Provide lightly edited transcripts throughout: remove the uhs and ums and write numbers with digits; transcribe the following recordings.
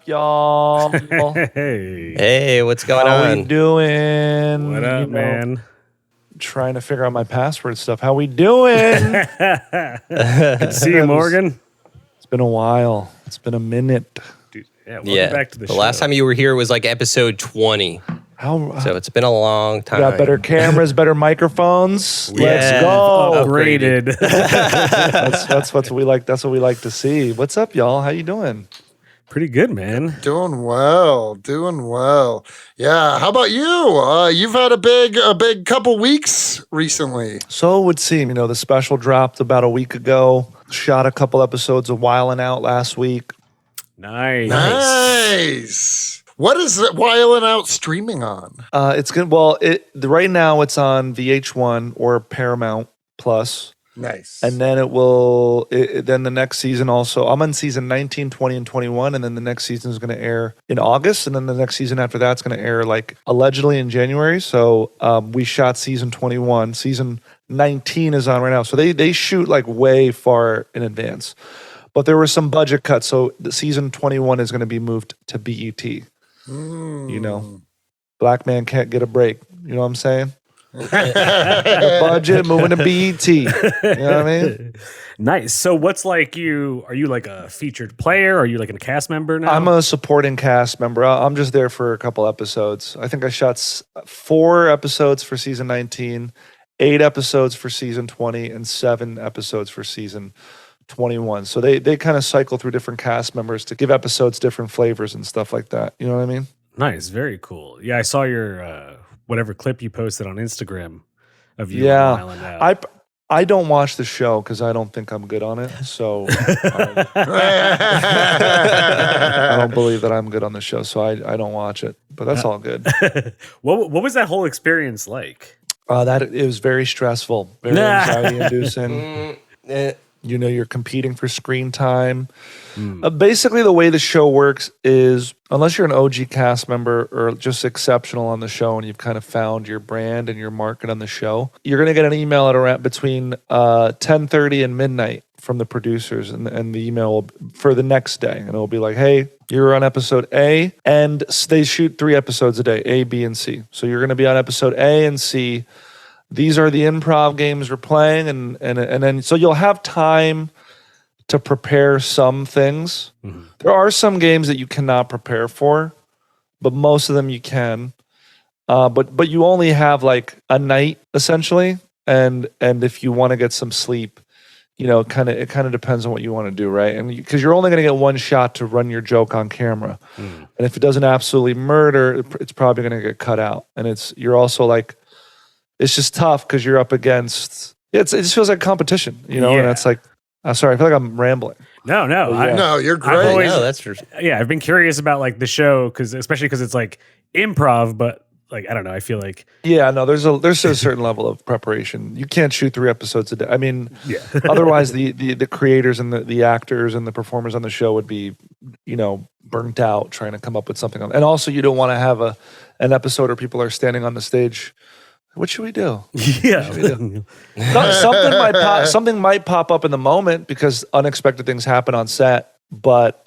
y'all? Hey. Hey, what's going How on? we doing? What up, man? Trying to figure out my password stuff. How we doing? Good to see you, Morgan. It's been a while. It's been a minute. Dude, welcome back to the show. Last time you were here was like episode 20. So it's been a long time. Got better cameras, better microphones. Let's go. Upgraded. That's what we like. That's what we like to see. What's up, y'all? How you doing? Pretty good, man. Doing well. Yeah. How about you? You've had a big couple weeks recently. So it would seem. The special dropped about a week ago. Shot a couple episodes of Wildin' Out last week. Nice. What is Wildin' Out streaming on? It's good. Well, right now it's on VH1 or Paramount Plus. Nice. And then it will. Then the next season also. I'm on season 19, 20, and 21, and then the next season is going to air in August, and then the next season after that's going to air like allegedly in January. So we shot season 21. Season 19 is on right now. So they shoot like way far in advance. But there were some budget cuts, so the season 21 is going to be moved to BET. Black man can't get a break. You know what I'm saying? The budget moving to BET. You know what I mean? Nice. So what's like you? Are you like a featured player? Are you like a cast member now? I'm a supporting cast member. I'm just there for a couple episodes. I think I shot 4 episodes for season 19, 8 episodes for season 20, and 7 episodes for season 21. So they kind of cycle through different cast members to give episodes different flavors and stuff like that. You know what I mean? Nice. Very cool. Yeah, I saw your whatever clip you posted on Instagram of you. Yeah, I don't watch the show because I don't think I'm good on it. So I don't believe that I'm good on the show. So I don't watch it. But that's all good. What was that whole experience like? It was very stressful, very anxiety inducing. You're competing for screen time. Basically, the way the show works is, unless you're an OG cast member or just exceptional on the show and you've kind of found your brand and your market on the show, you're going to get an email at around between 10:30 and midnight from the producers, and the email for the next day. And it'll be like, hey, you're on episode A, and they shoot 3 episodes a day, A, B, and C. So you're going to be on episode A and C. These are the improv games we're playing, and then so you'll have time to prepare some things. Mm-hmm. There are some games that you cannot prepare for, but most of them you can. But you only have like a night essentially, and if you want to get some sleep, it kind of depends on what you want to do, right? And because you're only going to get one shot to run your joke on camera, and if it doesn't absolutely murder, it's probably going to get cut out, and you're also like. It's just tough because you're up against. It just feels like competition, And it's like, sorry, I feel like I'm rambling. No, no, you're great. That's true. Yeah, I've been curious about like the show especially because it's like improv, but like I don't know, I feel like there's a certain level of preparation. You can't shoot 3 episodes a day. I mean, otherwise the creators and the actors and the performers on the show would be, burnt out trying to come up with something. And also, you don't want to have an episode where people are standing on the stage. What should we do? Yeah. Something might pop up in the moment because unexpected things happen on set. But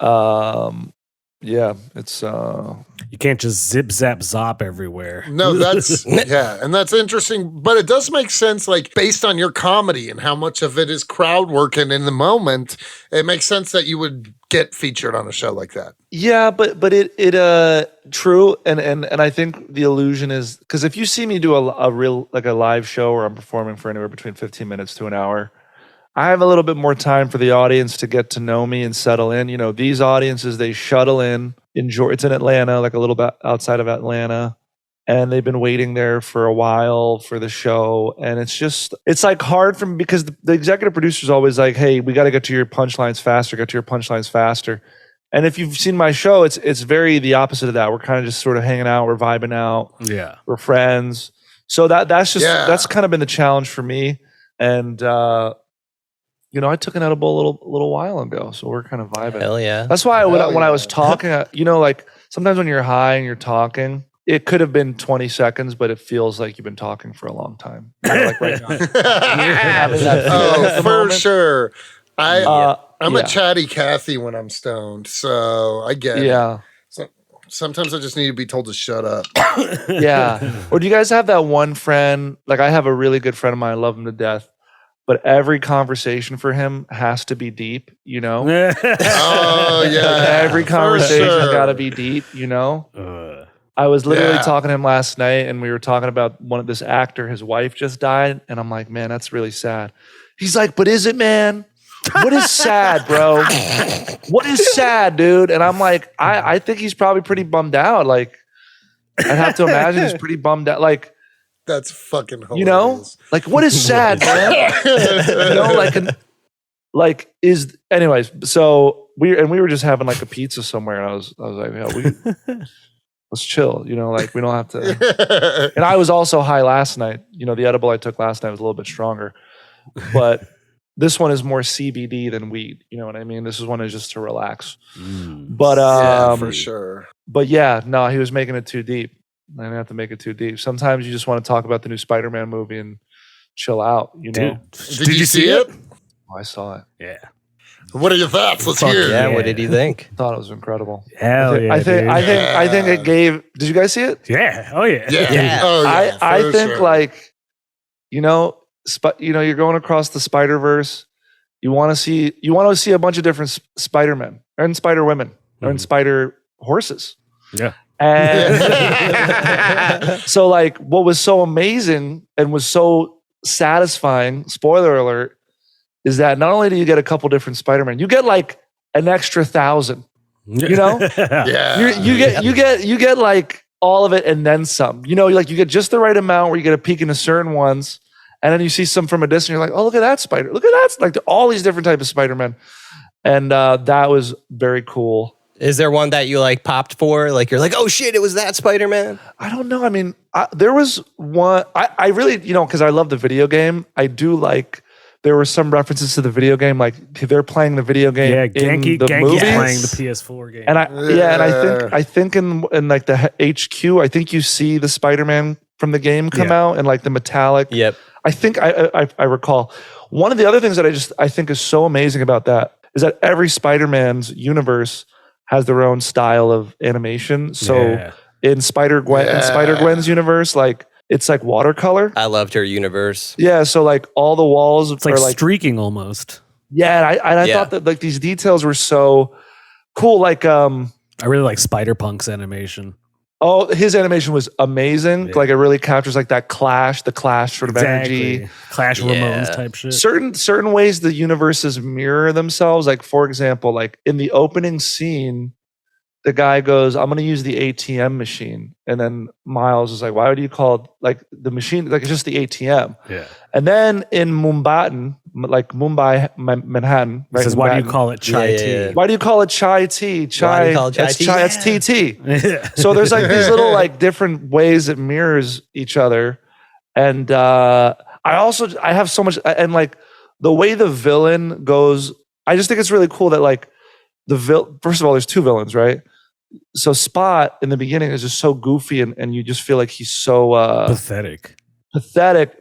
it's you can't just zip zap zop everywhere. No, that's and that's interesting. But it does make sense, like based on your comedy and how much of it is crowd working in the moment. It makes sense that you would get featured on a show like that. Yeah, but it true, and I think the illusion is because if you see me do a real like a live show where I'm performing for anywhere between 15 minutes to an hour, I have a little bit more time for the audience to get to know me and settle in. These audiences, they shuttle in. It's in Atlanta, like a little bit outside of Atlanta, and they've been waiting there for a while for the show, and it's like hard for me because the executive producer is always like, hey, we got to get to your punchlines faster. And if you've seen my show, it's very the opposite of that. We're kind of just sort of hanging out, we're vibing out, we're friends. So that's kind of been the challenge for me, and I took an edible a little while ago, so we're kind of vibing. Hell yeah! That's why when I was talking, like sometimes when you're high and you're talking, it could have been 20 seconds, but it feels like you've been talking for a long time. Like right now. For sure. I'm a chatty Cathy when I'm stoned, so I get it. Yeah. Sometimes I just need to be told to shut up. Yeah. Or do you guys have that one friend? Like I have a really good friend of mine. I love him to death. But every conversation for him has to be deep, you know? Oh, yeah. Like every conversation's sure. got to be deep, you know? I was literally talking to him last night and we were talking about this actor, his wife just died. And I'm like, man, that's really sad. He's like, but is it, man? What is sad, bro? What is sad, dude? And I'm like, I think he's probably pretty bummed out. Like, I'd have to imagine he's pretty bummed out. Like, that's fucking hilarious. You know? Like, what is sad, man? You know, anyways, so we were just having like a pizza somewhere and I was like, yeah, let's chill, you know, like we don't have to. And I was also high last night. You know, the edible I took last night was a little bit stronger. But this one is more CBD than weed. You know what I mean? This one is just to relax. But yeah, for sure. But yeah, no, he was making it too deep. I didn't have to make it too deep. Sometimes you just want to talk about the new Spider-Man movie and chill out, you know? Did you see it? Oh, I saw it. Yeah. What are your thoughts? Let's hear. Yeah, what did you think? Thought it was incredible. Hell yeah. I think it gave. Did you guys see it? Yeah. Oh yeah. Yeah. Oh, yeah, I think like, you know, you're going across the Spider-Verse. You want to see a bunch of different Spider-Men and Spider-Women and Spider horses. Yeah. And so like what was so amazing and was so satisfying, spoiler alert, is that not only do you get a couple different Spider-Man, you get like an extra 1,000. You know? Yeah. You get like all of it and then some. You know, like you get just the right amount where you get a peek into certain ones, and then you see some from a distance, you're like, oh, look at that spider. Look at that. Like all these different types of Spider-Man. And that was very cool. Is there one that you like popped for? Like you're like, oh shit, it was that Spider-Man? I don't know. I mean, there was one. I really, you know, because I love the video game. I do like. There were some references to the video game, like they're playing the video game. Yeah, in the Genki's movie. playing the PS4 game. And I think in like the HQ, I think you see the Spider-Man from the game come out and like the metallic. Yep. I think I recall. One of the other things that I think is so amazing about that is that every Spider-Man's universe has their own style of animation. So in Spider-Gwen's universe, like it's like watercolor. I loved her universe. Yeah, so like all the walls it's like are like streaking almost. Yeah, and I thought that like these details were so cool. Like I really like Spider-Punk's animation. Oh, his animation was amazing. Yeah. Like it really captures like that the clash sort of energy. Clash Ramones type shit. Certain ways the universes mirror themselves. Like for example, like in the opening scene, the guy goes, I'm going to use the ATM machine. And then Miles is like, why would you call it like the machine? Like it's just the ATM. Yeah. And then in Mumbai, Manhattan. Right? Says, why do you call it chai tea? Yeah. Why do you call it chai tea? Chai, it's chai, it's TT. Yeah. So there's like these little like different ways it mirrors each other. And I have so much, and like the way the villain goes, I just think it's really cool that like first of all, there's two villains, right? So Spot in the beginning is just so goofy and you just feel like he's so pathetic,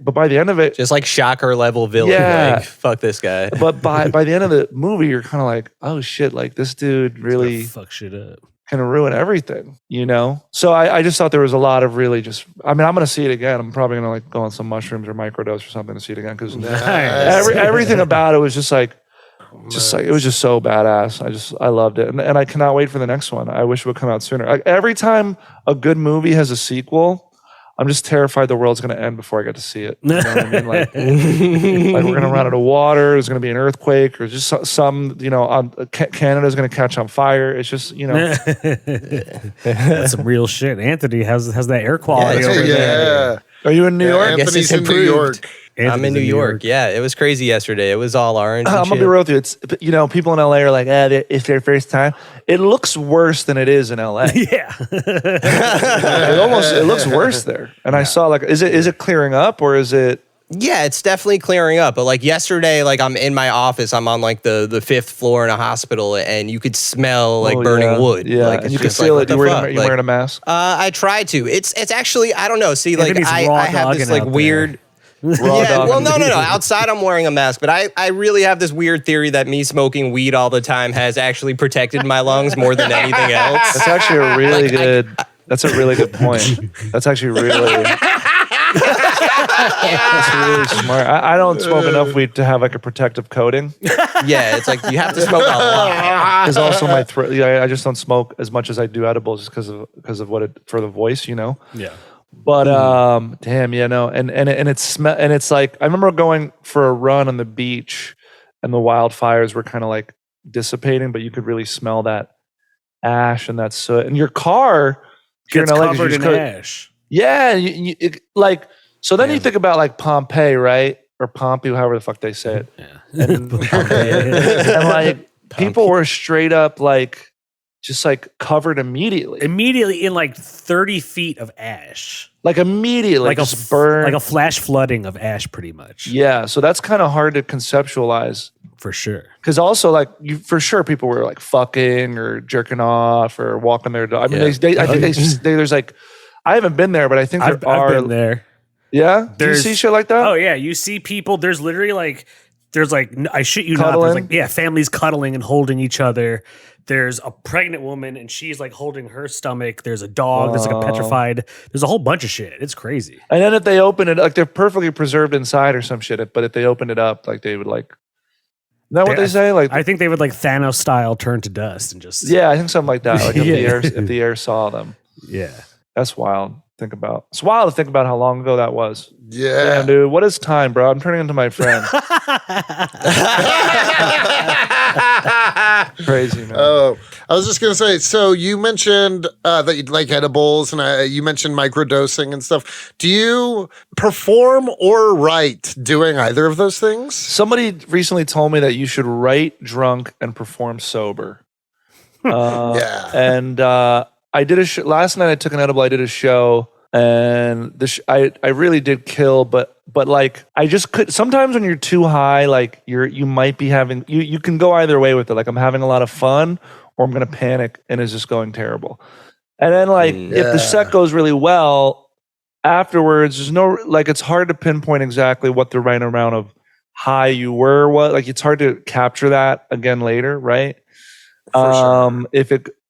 but by the end of it, just like Shocker level villain. Yeah. Like, fuck this guy. But by the end of the movie, you're kind of like, oh shit, like this dude really fuck shit up, kind of ruin everything, you know? So I just thought there was a lot of really just, I mean, I'm going to see it again. I'm probably going to like go on some mushrooms or microdose or something to see it again. Cause everything about it was just like, it was just so badass. I loved it. And I cannot wait for the next one. I wish it would come out sooner. Like every time a good movie has a sequel, I'm just terrified the world's going to end before I get to see it. You know what I mean? Like we're going to run out of water. There's going to be an earthquake or just some, you know, Canada's going to catch on fire. It's just, you know. That's some real shit. Anthony has that air quality over there. Are you in New York? Anthony's in New York. I'm in New York. Yeah, it was crazy yesterday. It was all orange. I'm gonna be real with you. It's, you know, people in LA are like, it's their first time. It looks worse than it is in LA. Yeah, it looks worse there. And I saw like, is it clearing up or is it? Yeah, it's definitely clearing up. But like yesterday, like I'm in my office. I'm on like the 5th floor in a hospital, and you could smell like burning wood. Yeah, like, and you could feel it. You wearing a mask? I tried to. It's actually, I don't know. See, like Anthony's I have this like weird. Raw dog. Well, no. Outside, I'm wearing a mask, but I really have this weird theory that me smoking weed all the time has actually protected my lungs more than anything else. That's actually a really good. That's a really good point. That's actually really. That's really smart. I don't smoke enough weed to have like a protective coating. Yeah, it's like you have to smoke a lot. Because also my throat. Yeah, I just don't smoke as much as I do edibles just because of what it for the voice, you know. Yeah. But damn, yeah, no, and it's like I remember going for a run on the beach, and the wildfires were kind of like dissipating, but you could really smell that ash and that soot. And your car Gets in LA, covered in ash. Yeah, like so. Then you think about like Pompeii, right, or Pompey, however the fuck they say it. Yeah. And like people were straight up like just like covered immediately in like 30 feet of ash. like immediately, Like just burn, like a flash flooding of ash, pretty much. yeah. So that's kind of hard to conceptualize. For sure. Because also, like, you for sure, people were like fucking or jerking off or walking their dog. I mean, I think there's like, I haven't been there, but I think I've been there. Yeah, do you see shit like that? Oh yeah, you see people. There's literally like, I shit you not. Cuddling? There's like, families cuddling and holding each other. There's a pregnant woman and she's like holding her stomach. There's a dog that's like a petrified. There's a whole bunch of shit. It's crazy. And then if they open it, like they're perfectly preserved inside or some shit. But if they opened it up, like they would like. Is that what they say? Like I think they would like Thanos style turn to dust and just. Yeah, I think something like that. Like if the air saw them. Yeah, that's wild. It's wild to think about how long ago that was. Yeah. Damn, dude, what is time, bro? I'm turning into my friend. Crazy, man. Oh, I was just gonna say. So you mentioned that you like edibles, and you mentioned microdosing and stuff. Do you perform or write doing either of those things? Somebody recently told me that you should write drunk and perform sober. Yeah. And I did a last night. I took an edible. I did a show, and I really did kill, but like I just could. Sometimes when you're too high, like you might be having you can go either way with it. Like I'm having a lot of fun, or I'm gonna panic, and it's just going terrible. And then like if the set goes really well, afterwards there's no like it's hard to pinpoint exactly what the right amount of high you were. What like it's hard to capture that again later, right? Sure.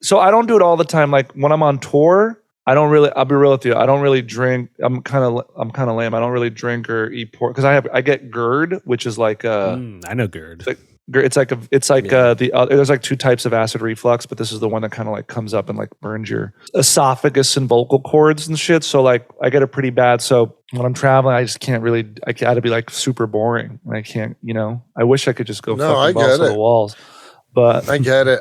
So I don't do it all the time. Like when I'm on tour, I'll be real with you. I don't really drink. I'm kind of lame. I don't really drink or eat pork because I get GERD, which is like I know GERD. There's like two types of acid reflux, but this is the one that kind of like comes up and like burns your esophagus and vocal cords and shit. So like I get it pretty bad. So when I'm traveling, I just can't really. I got to be like super boring. And I can't. I wish I could just go fucking balls to the walls. But I get it.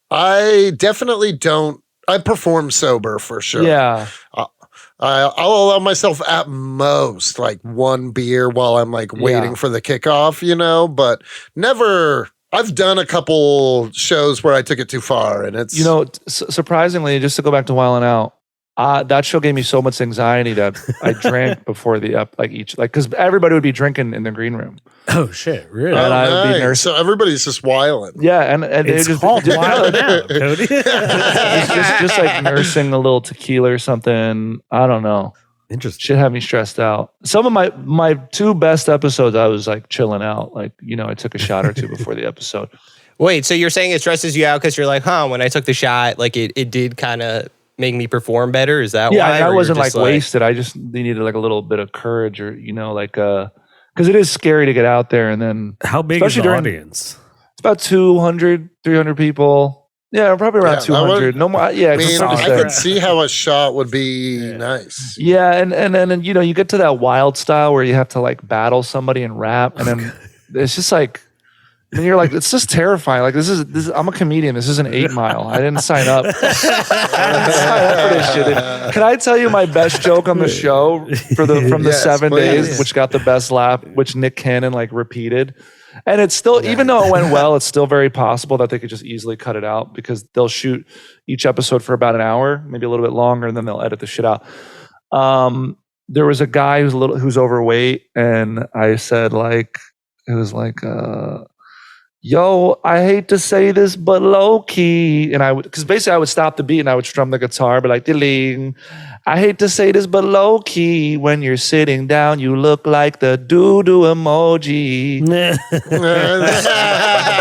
I definitely don't. I perform sober for sure. Yeah. I'll allow myself at most like one beer while I'm like waiting for the kickoff, but never. I've done a couple shows where I took it too far, and it's surprisingly, just to go back to Wild 'N Out. That show gave me so much anxiety that I drank before because everybody would be drinking in the green room. Oh shit! Really? And I would be nice. So everybody's just wilding. Yeah, and it's just called Wild 'N Out, Cody. just like nursing a little tequila or something. I don't know. Interesting. Shit had me stressed out. Some of my two best episodes, I was like chilling out. Like I took a shot or two before the episode. Wait, so you're saying it stresses you out because you're like, when I took the shot, like it did kind of make me perform better? Is that why? Yeah, I wasn't like wasted. I just needed like a little bit of courage or, because it is scary to get out there. And then how big is the audience? It's about 200, 300 people. Yeah, probably around 200. No more. Yeah, I mean, I could see how a shot would be nice. Yeah, and then you get to that wild style where you have to like battle somebody and rap, and then it's just like. And you're like, it's just terrifying. Like this is. I'm a comedian. This is an 8 Mile. I didn't sign up. For this shit. And can I tell you my best joke on the show from the 7 days, which got the best laugh, which Nick Cannon like repeated, and it's still even though it went well, it's still very possible that they could just easily cut it out because they'll shoot each episode for about an hour, maybe a little bit longer, and then they'll edit the shit out. There was a guy who's overweight, and I said like it was like. yo, I hate to say this, but low key. And because basically I would stop the beat and I would strum the guitar, but like, ding. I hate to say this, but low key, when you're sitting down, you look like the doo-doo emoji. And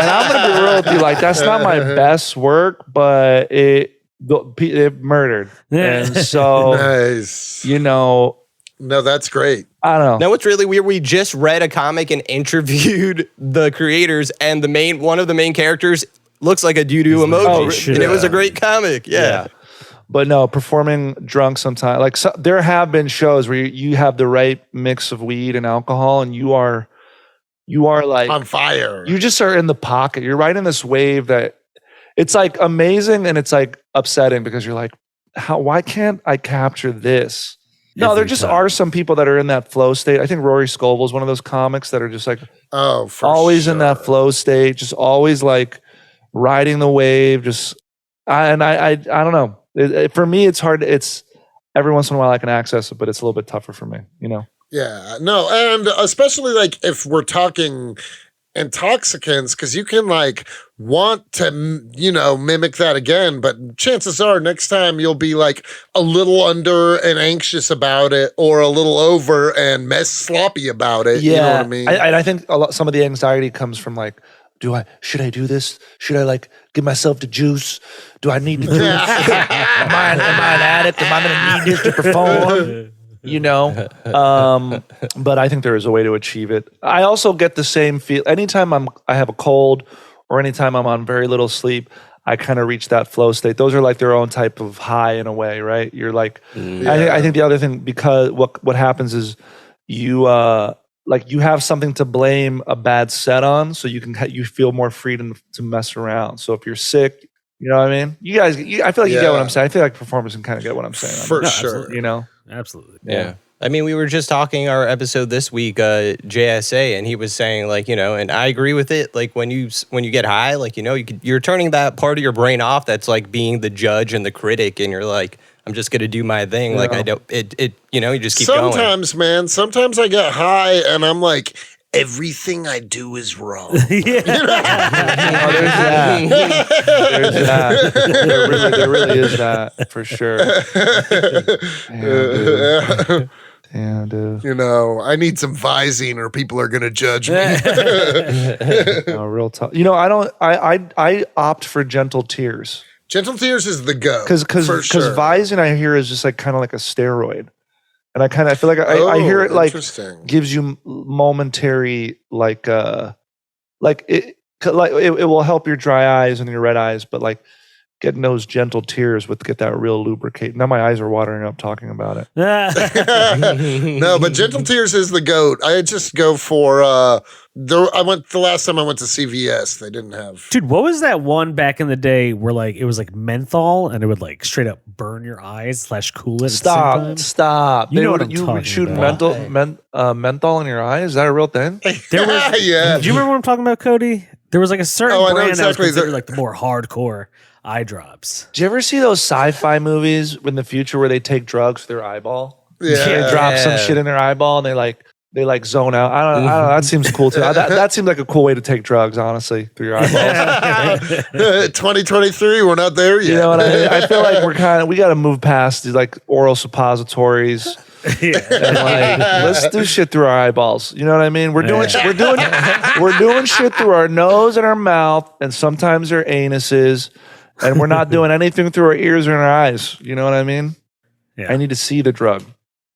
I'm going to be real with you. Like, that's not my best work, but it murdered. And so, Nice. you know, No, that's great. I don't know. Now, what's really weird, we just read a comic and interviewed the creators, and one of the main characters looks like a doo-doo emoji. And it was a great comic. Yeah. But no, performing drunk sometimes. Like, there have been shows where you have the right mix of weed and alcohol, and you are like On fire. You just are in the pocket. You're riding this wave that it's like amazing and it's like upsetting because you're like, why can't I capture this? No, there just are some people that are in that flow state. I think Rory Scovel is one of those comics that are just like always in that flow state, just always like riding the wave. I don't know. For me, it's hard. It's every once in a while I can access it, but it's a little bit tougher for me, you know? Yeah, no, and especially like if we're talking intoxicants, because you can like want to, you know, mimic that again, but chances are next time you'll be like a little under and anxious about it, or a little over and sloppy about it. Yeah, you know what I mean? I think some of the anxiety comes from like, should I do this? Should I like give myself the juice? Do I need the juice? am I an addict? Am I going to need this to perform? You know, but I think there is a way to achieve it. I also get the same feel anytime I have a cold or anytime I'm on very little sleep. I kind of reach that flow state. Those are like their own type of high in a way, right? You're like, I think the other thing, because what happens is you have something to blame a bad set on, so you feel more freedom to mess around. So if you're sick, you know what I mean? You guys, I feel like you get what I'm saying. I feel like performers can kind of get what I'm saying. For sure. You know? Absolutely. Yeah. I mean, we were just talking our episode this week, JSA, and he was saying like, you know, and I agree with it. Like when you get high, like, you know, you're turning that part of your brain off. That's like being the judge and the critic. And you're like, I'm just going to do my thing. Yeah. Like you know, you just keep going. Sometimes I get high and I'm like, everything I do is wrong. There's that. There really is that for sure. Damn, dude. You know, I need some Visine or people are gonna judge me. No, real tough. You know, I opt for Gentle Tears. Gentle Tears is the go. Because Visine I hear is just like kind of like a steroid. And I feel like I hear it like gives you momentary it will help your dry eyes and your red eyes, but like getting those Gentle Tears get that real lubricate. Now my eyes are watering up talking about it. No, but Gentle Tears is the goat. I just go for the last time I went to CVS, they didn't have. Dude, what was that one back in the day where like it was like menthol and it would like straight up burn your eyes / cool it? Stop. You know what I'm you talking shoot about. menthol in your eyes? Is that a real thing? Yeah. Do you remember what I'm talking about, Cody? There was like a certain I know brand exactly. that was considered like the more hardcore eye drops. Do you ever see those sci-fi movies in the future where they take drugs for their eyeball? Yeah. They drop some shit in their eyeball and they zone out. I don't know. That seems cool too. That seems like a cool way to take drugs, honestly, through your eyeballs. 2023, we're not there yet. You know what I mean? I feel like we got to move past these like oral suppositories. And like, let's do shit through our eyeballs. You know what I mean? We're doing shit through our nose and our mouth, and sometimes our anuses, and we're not doing anything through our ears or our eyes. You know what I mean? Yeah. I need to see the drug.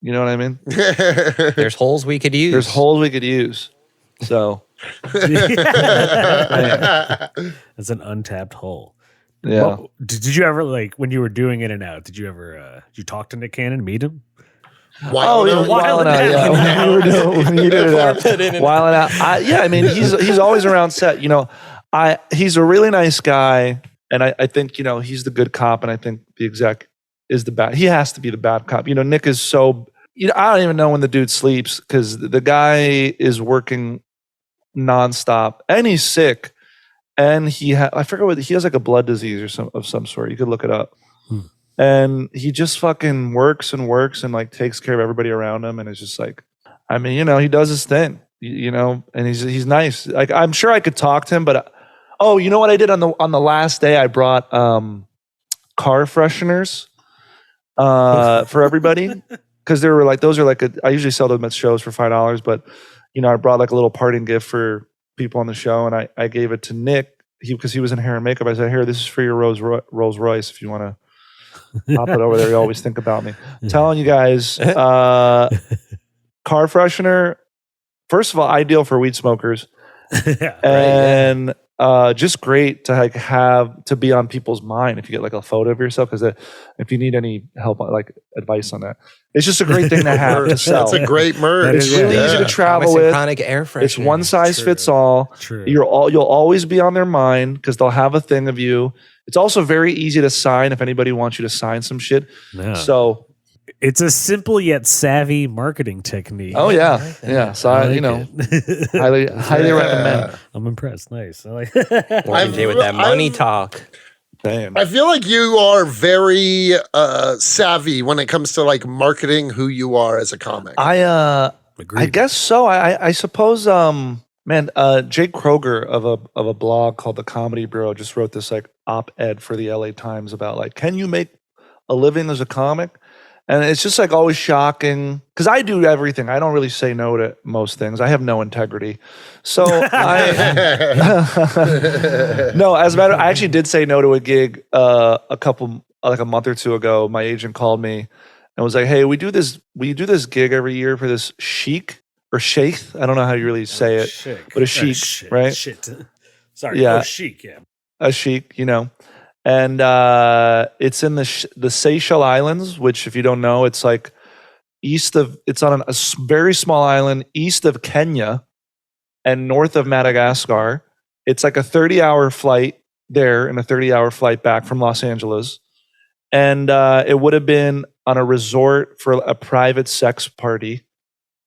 You know what I mean? There's holes we could use. So It's an untapped hole. yeah. Well, did you ever like when you were doing In and Out? Did you ever did you talk to Nick Cannon, meet him? Wildin' Out. Yeah, when he did it out. Wildin' Out. I mean, he's always around set. You know, he's a really nice guy, and I think, you know, he's the good cop, and I think the exec is the bad. He has to be the bad cop. You know, Nick is so. You know, I don't even know when the dude sleeps because the guy is working nonstop, and he's sick, and I forget what he has, like a blood disease of some sort. You could look it up. And he just fucking works and like takes care of everybody around him. And it's just like, I mean, you know, he does his thing, you know, and he's nice. Like, I'm sure I could talk to him, but Oh, you know what I did on the last day? I brought car fresheners for everybody because they were like those are like I usually sell them at shows for $5, but I brought like a little parting gift for people on the show, and I gave it to Nick because he was in hair and makeup. I said, "Here, this is for your Rolls Royce if you want to pop it over there. You always think about me." I'm telling you guys, car freshener. First of all, ideal for weed smokers. And just great to like have to be on people's mind if you get like a photo of yourself, because if you need any help, like advice on that, it's just a great thing to have to sell. That's a great merch. It's really easy to travel with. Chronic air freshener. It's one size fits all. True. You'll always be on their mind because they'll have a thing of you. It's also very easy to sign if anybody wants you to sign some shit. Yeah. So it's a simple yet savvy marketing technique. oh yeah, yeah. So I like highly recommend. I'm impressed. Nice. I like Jay with that money talk. Damn. I feel like you are very savvy when it comes to like marketing who you are as a comic. I Agreed. guess so. I suppose Jake Kroger of a blog called The Comedy Bureau just wrote this like op-ed for the LA Times about like, can you make a living as a comic? And it's just like always shocking because I do everything. I don't really say no to most things. I have no integrity. So no, as a matter, I actually did say no to a gig a month or two ago. My agent called me and was like, "Hey, we do this gig every year for this sheik or sheikh. I don't know how you really say it, but a sheik, right? Shit. Sorry. Yeah. Oh, chic. Yeah. A sheik, And it's in the Seychelles Islands, which if you don't know, it's like it's on a very small island east of Kenya and north of Madagascar. It's like a 30-hour flight there and a 30-hour flight back from Los Angeles. And it would have been on a resort for a private sex party.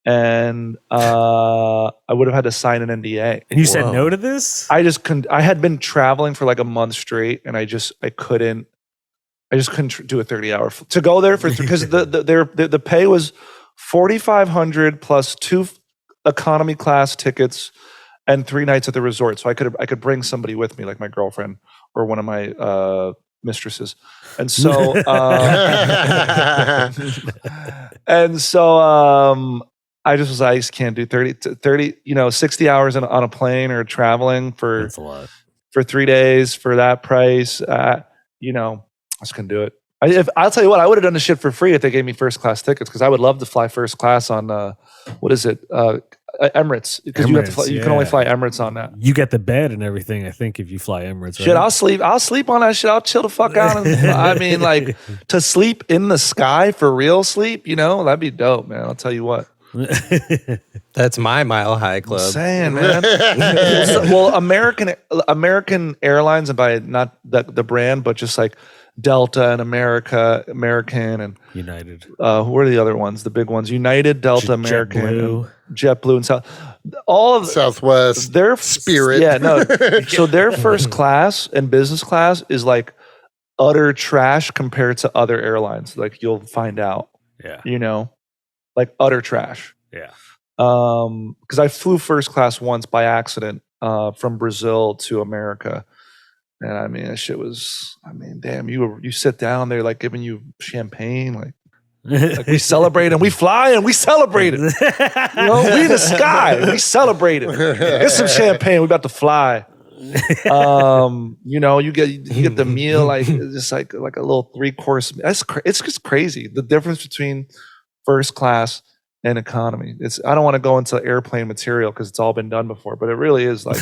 And I would have had to sign an NDA. And you said no to this? I just couldn't. I had been traveling for like a month straight, and I couldn't do a 30-hour to go there for because the pay was $4,500 plus 2 economy class tickets and 3 nights at the resort. So I could bring somebody with me, like my girlfriend or one of my mistresses, and so I just was like, I just can't do 30, 60 hours on a plane or traveling That's a lot. for 3 days for that price. I just couldn't do it. I'll tell you what, I would have done the shit for free if they gave me first class tickets because I would love to fly first class on Emirates because you can only fly Emirates on that. You get the bed and everything. I think if you fly Emirates, Shit, I'll sleep on that shit. I'll chill the fuck out. I mean, like to sleep in the sky for real sleep. That'd be dope, man. I'll tell you what. That's my Mile High Club. I'm saying, man. Well, American Airlines, and by not the brand, but just like Delta and American and United. Who are the other ones? The big ones: United, Delta, American, JetBlue, and South. All of Southwest, their Spirit. Yeah, no. So their first class and business class is like utter trash compared to other airlines. Like you'll find out. Yeah. Like utter trash. Yeah. Because I flew first class once by accident from Brazil to America. And I mean, that shit was, damn, you sit down, they're like giving you champagne, like we celebrate and we fly and we celebrate it. We in the sky, we celebrate it. Get some champagne, we about to fly. You get the meal, like just like a little 3-course. It's just crazy. The difference between first class and economy. I don't want to go into airplane material because it's all been done before, but it really is like.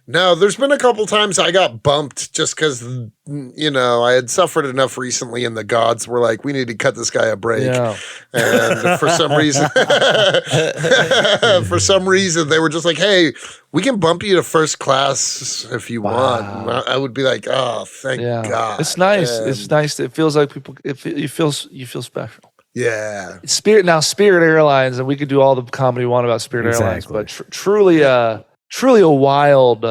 No, there's been a couple times I got bumped just because, I had suffered enough recently and the gods were like, we need to cut this guy a break. Yeah. And for some reason, they were just like, hey, we can bump you to first class if you want. And I would be like, oh, thank God. It's nice. It's nice. It feels like you feel special. Yeah. Spirit Airlines, and we could do all the comedy we want about Spirit Airlines, but truly a wild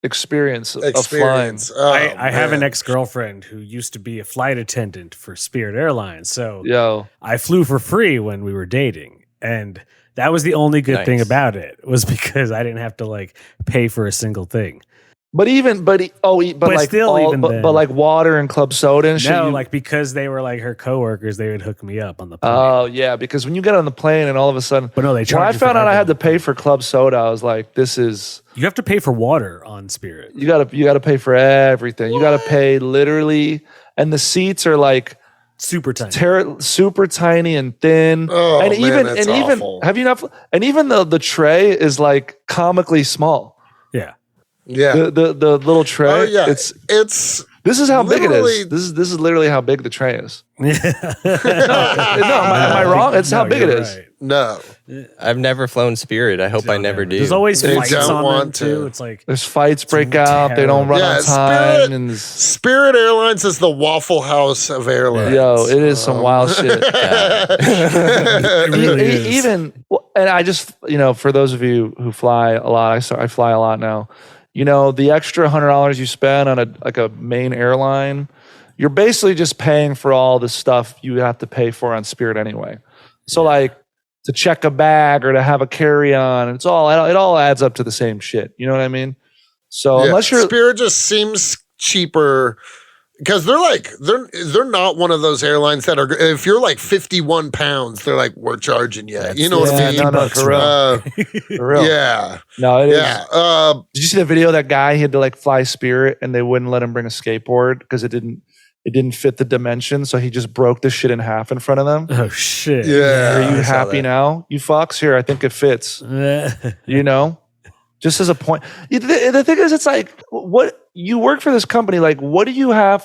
experience of flying. Oh, I have an ex-girlfriend who used to be a flight attendant for Spirit Airlines. So I flew for free when we were dating. And That was the only good thing Nice. about it, was because I didn't have to like pay for a single thing. But like still, all, even then. but like water and club soda and shit. No, like because they were like her coworkers, they would hook me up on the plane. Oh yeah, because when you get on the plane and all of a sudden, But no, they when charge I you for found out I had to everything. pay for club soda, I was like, this is You have to pay for water on Spirit. you gotta pay for everything. You gotta pay literally, and the seats are like Super tiny. super tiny and thin. Oh, and man, that's even awful. have you not? And even the tray is like comically small. Yeah. Yeah. The little tray. Oh yeah. It's It's this is how big it literally- is. This is literally how big the tray is. no, am I wrong? It's how big it you're is. right. no. I've never flown Spirit. I hope I never do. There's always They fights don't on them want to. too. It's like There's fights break out. They don't run Yeah, on time. Spirit- And Spirit Airlines is the Waffle House of airlines. yo, it is some wild shit. it really is. Even and I just for those of you who fly a lot, I fly a lot now. The extra $100 you spend on a main airline, you're basically just paying for all the stuff you have to pay for on Spirit anyway. So like to check a bag or to have a carry-on, it all adds up to the same shit. You know what I mean? So Yeah, unless you're Spirit just seems cheaper because they're not one of those airlines that are, if you're like 51 pounds, they're like, we're charging you. You know what I mean? no, for real. For real. Yeah. No, it is. Yeah. Did you see the video of that guy? He had to like fly Spirit and they wouldn't let him bring a skateboard because it didn't fit the dimension. So he just broke the shit in half in front of them. Oh shit. Yeah. Are you I saw happy that. now? You fucks? Here, I think it fits. Just as a point. The thing is, it's like, what you work for this company, like, what do you have?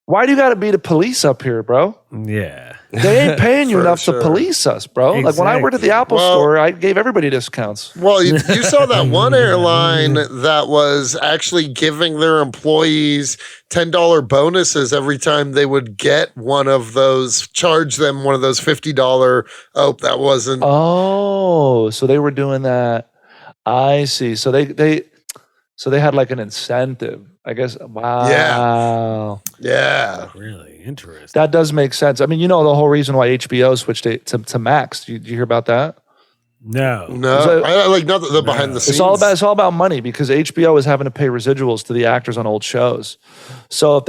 Why do you got to be the police up here, bro? Yeah. They ain't paying you For enough sure. to police us, bro. Like when I worked at the Apple Well- store, I gave everybody discounts. Well, you saw that one airline that was actually giving their employees $10 bonuses every time they would get one of those, charge them one of those $50. Oh, that wasn't. Oh, so they were doing that. I see. So they had like an incentive, I guess. Wow. Yeah. Really interesting. That does make sense. I mean, the whole reason why HBO switched it to Max. Did you hear about that? No. No, So- I like not the behind the scenes. It's all about money because HBO is having to pay residuals to the actors on old shows. So if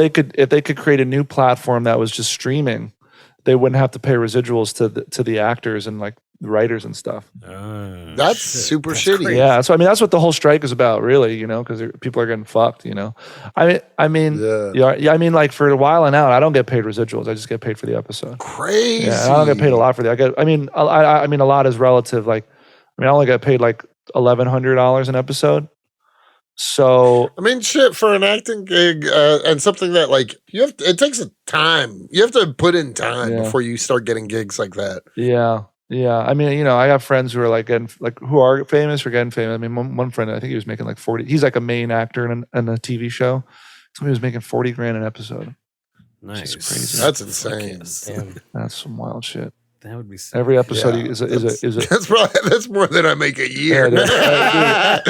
they could create a new platform that was just streaming, they wouldn't have to pay residuals to the actors and like the writers and stuff. That's super shitty. crazy. Yeah, so I mean that's what the whole strike is about, really. Because people are getting fucked. I mean, I mean, like for a while and out, I don't get paid residuals. I just get paid for the episode. Crazy. Yeah, and I don't get paid a lot for that. I mean, a lot is relative. Like, I only get paid like $1,100 an episode. So I mean, shit, for an acting gig and something that like it takes a time. You have to put in time Yeah. before you start getting gigs like that. yeah. I mean, I got friends who are like getting who are famous or getting famous. I mean, one friend, I think he was making like 40. He's like a main actor in a TV show. So he was making 40 grand an episode. Nice. crazy. That's insane. Damn. That's some wild shit. That would be sick. Every episode Yeah, is a that's more than I make a year. Yeah, it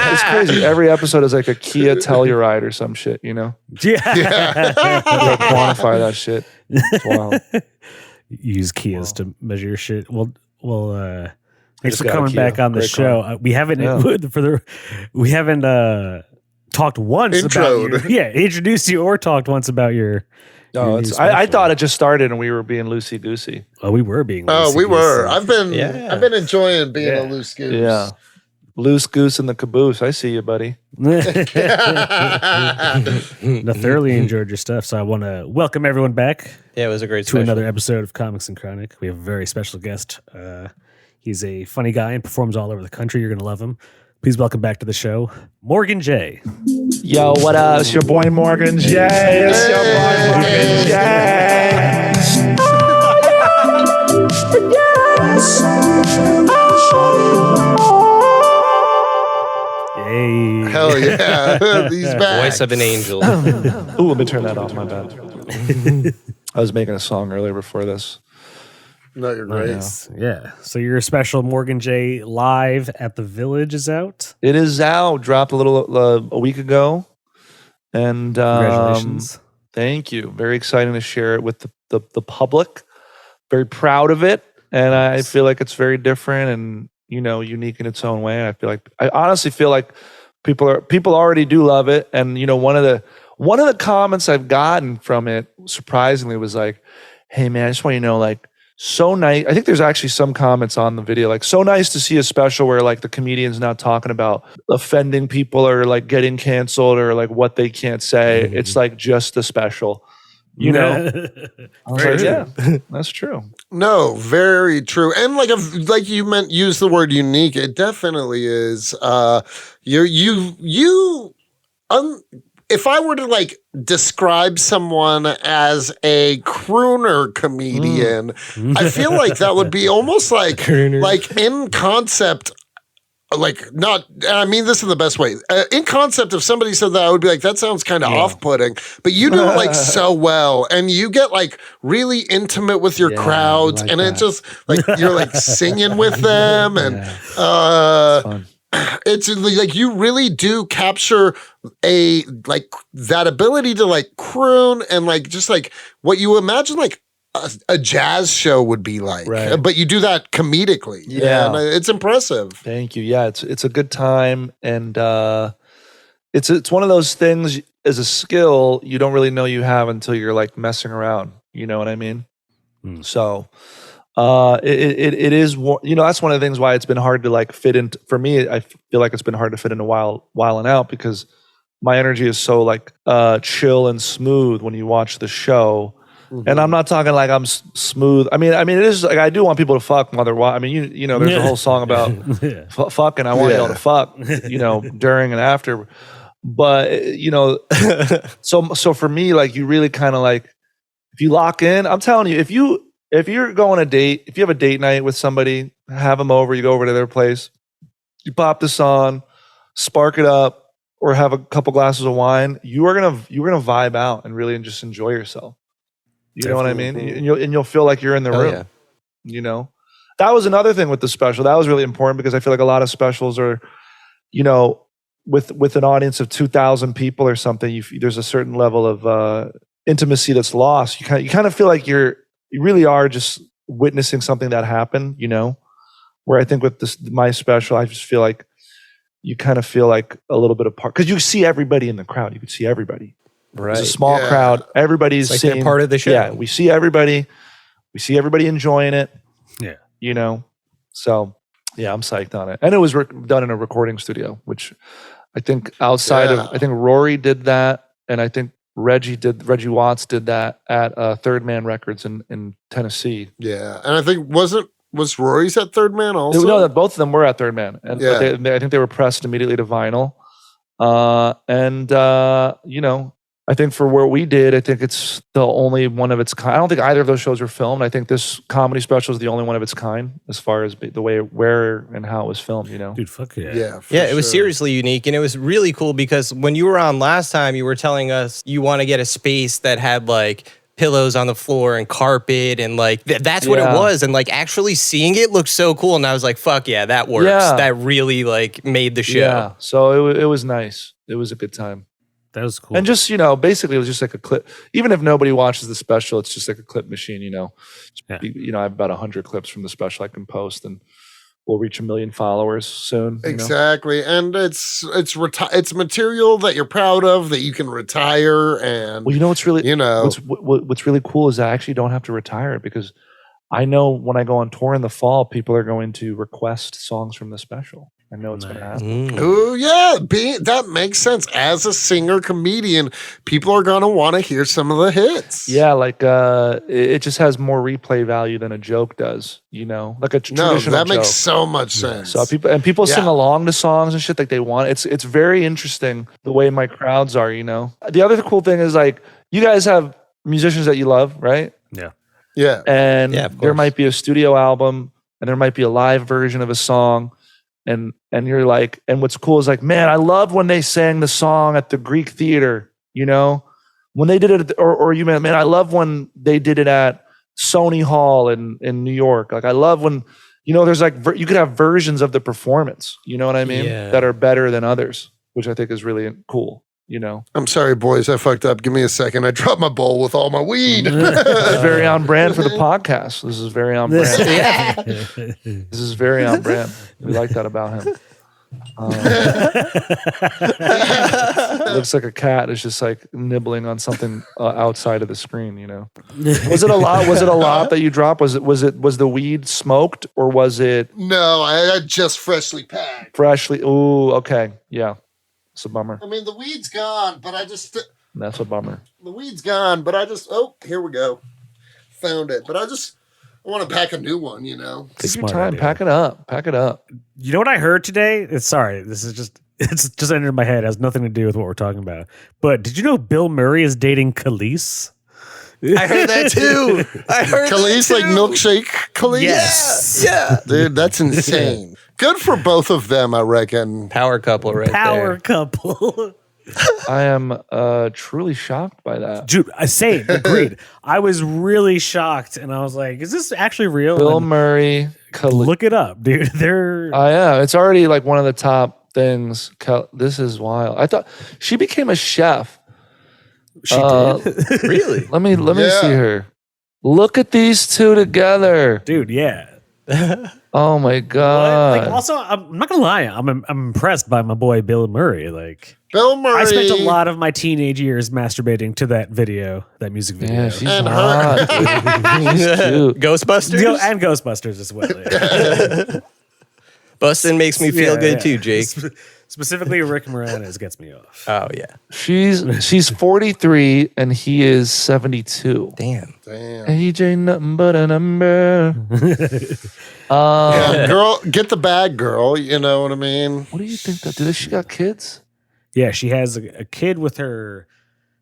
is. It's crazy. Every episode is like a Kia Telluride or some shit. Yeah. You gotta quantify that shit. It's wild. Use Kias to measure your shit. Well, thanks just for got a coming Kia. back on the Great show. car. We haven't talked once Introed. about introduced you or talked once about your. No, new I special. thought it just started and we were being loosey goosey. Oh, we were being. Oh, we were. loosey-goosey. I've been enjoying being a Yeah. loose goose. Yeah. Loose goose in the caboose. I see you, buddy. I thoroughly enjoyed your stuff, so I want to welcome everyone back Yeah, it was a great to special. another episode of Comics and Chronic. We have a very special guest. He's a funny guy and performs all over the country. You're going to love him. Please welcome back to the show, Morgan J. Yo, what up? It's your boy Morgan J. It's your boy Morgan J. Hey. Hell yeah. He's back. Voice of an angel. Ooh, let me turn that off. My bad. I was making a song earlier before this. No, you're right. Nice. Yeah. So your special Morgan J live at the Village is out. It is out. Dropped a week ago. And Congratulations. thank you. Very exciting to share it with the public. Very proud of it. and I feel like it's very different and unique in its own way. I honestly feel like people already do love it, and one of the comments I've gotten from it surprisingly was like, "Hey man, I just want you to know, like, so nice." I think there's actually some comments on the video like, "So nice to see a special where like the comedian's not talking about offending people or like getting canceled or like what they can't say. It's like just a special." I was like, yeah, that's true. No, very true. And like you meant, use the word unique. It definitely is. If I were to like describe someone as a crooner comedian, I feel like that would be almost like in concept. Like not, I mean this in the best way. In concept, if somebody said that, I would be like, that sounds kind of off-putting. But you do it like so well, and you get like really intimate with your crowds, and it just like you're like singing with them, and it's like you really do capture a like that ability to like croon and like just like what you imagine like a jazz show would be like, but you do that comedically. And it's impressive. Thank you. Yeah, it's a good time, and it's one of those things as a skill you don't really know you have until you're like messing around. You know what I mean? So it is, that's one of the things why it's been hard to like fit into. For me, I feel like it's been hard to fit into Wild and Out because my energy is so like chill and smooth when you watch the show. And I'm not talking like I'm smooth. I mean, it is like I do want people to fuck while they're watching. I mean, there's a whole song about fucking. I want y'all to fuck, during and after. But so for me, like you really kind of like if you lock in. I'm telling you, if you're going a date, if you have a date night with somebody, have them over. You go over to their place, you pop this on, spark it up, or have a couple glasses of wine. You're gonna vibe out and really just enjoy yourself. You know what I mean? And you'll feel like you're in the room. Yeah. That was another thing with the special. That was really important because I feel like a lot of specials are, with an audience of 2,000 people or something, there's a certain level of intimacy that's lost. You kind of feel like you really are just witnessing something that happened. Where I think with my special, I just feel like you kind of feel like a little bit apart because you see everybody in the crowd. You can see everybody. Right. It's a small crowd. Everybody's like they're part of the show. Yeah, we see everybody. We see everybody enjoying it. Yeah. So yeah, I'm psyched on it. And it was done in a recording studio, which I think outside of, I think Rory did that. And I think Reggie Watts did that at Third Man Records in Tennessee. Yeah. And I think was Rory's at Third Man also? No, both of them were at Third Man. And but I think they were pressed immediately to vinyl. I think for where we did, I think it's the only one of its kind. I don't think either of those shows were filmed. I think this comedy special is the only one of its kind as far as the way, where, and how it was filmed, Dude, fuck yeah. Yeah, it was seriously unique. And it was really cool because when you were on last time, you were telling us you want to get a space that had like pillows on the floor and carpet and like that's what it was. And like actually seeing it looked so cool. And I was like, fuck yeah, that works. Yeah. That really like made the show. Yeah, so it was nice. It was a good time. That was cool. And just, basically it was just like a clip. Even if nobody watches the special, it's just like a clip machine, I have about 100 clips from the special I can post and we'll reach 1 million followers soon. Exactly. And it's material that you're proud of that you can retire. And well, what's really, what's really cool is I actually don't have to retire it because I know when I go on tour in the fall, people are going to request songs from the special. I know it's going to happen. Oh, yeah. That makes sense. As a singer comedian, people are going to want to hear some of the hits. Yeah, like it just has more replay value than a joke does, like a traditional joke. No, that makes so much sense. So people sing along to songs and shit like they want. It's very interesting the way my crowds are, The other cool thing is like you guys have musicians that you love, right? Yeah. Yeah. And there might be a studio album and there might be a live version of a song. And you're like, and what's cool is like, man, I love when they sang the song at the Greek Theater, when they did it, or you man, I love when they did it at Sony Hall in New York. Like I love when, there's like, you could have versions of the performance, you know what I mean? Yeah. That are better than others, which I think is really cool, I'm sorry, boys. I fucked up. Give me a second. I dropped my bowl with all my weed. This is very on brand for the podcast. This is very on brand. This is very on brand. We like that about him. Looks like a cat is just like nibbling on something outside of the screen. Was it a lot? Was it a lot that you dropped? Was the weed smoked or was it No, I just freshly packed. freshly? Ooh, okay, yeah, it's a bummer. I mean, the weed's gone, but That's a bummer. oh, here we go. Found it, but I want to pack a new one, Take your Smart time. idea. Pack it up. Pack it up. You know what I heard today? It's just entered my head. It has nothing to do with what we're talking about. But did you know Bill Murray is dating Kellis? I heard that too. Kellis, like milkshake Kellis? Yes. Yeah. Dude, that's insane. Good for both of them, I reckon. Power couple right Power there. couple. I am truly shocked by that. Dude, I say agreed. I was really shocked and I was like, is this actually real? Bill And Murray. look it up, dude. They're Yeah, it's already like one of the top things. This is wild. I thought she became a chef. she did. Really? Let me Yeah. see her. Look at these two together. Dude, yeah. Oh my god. Like, also, I'm not gonna lie, I'm impressed by my boy Bill Murray. Like, Bill Murray. I spent a lot of my teenage years masturbating to that music video. Yeah, she's And hot. dude. She's cute. Ghostbusters? And Ghostbusters as well. Yeah. Bustin' makes me feel Yeah, good yeah. tey, Jake. Specifically, Rick Moranis gets me off. Oh, yeah. She's 43 and he is 72. Damn. Damn. AJ nothing but a number. Yeah, girl, get the bag, girl. You know what I mean? What do you think that? Did she got kids? Yeah, she has a kid with her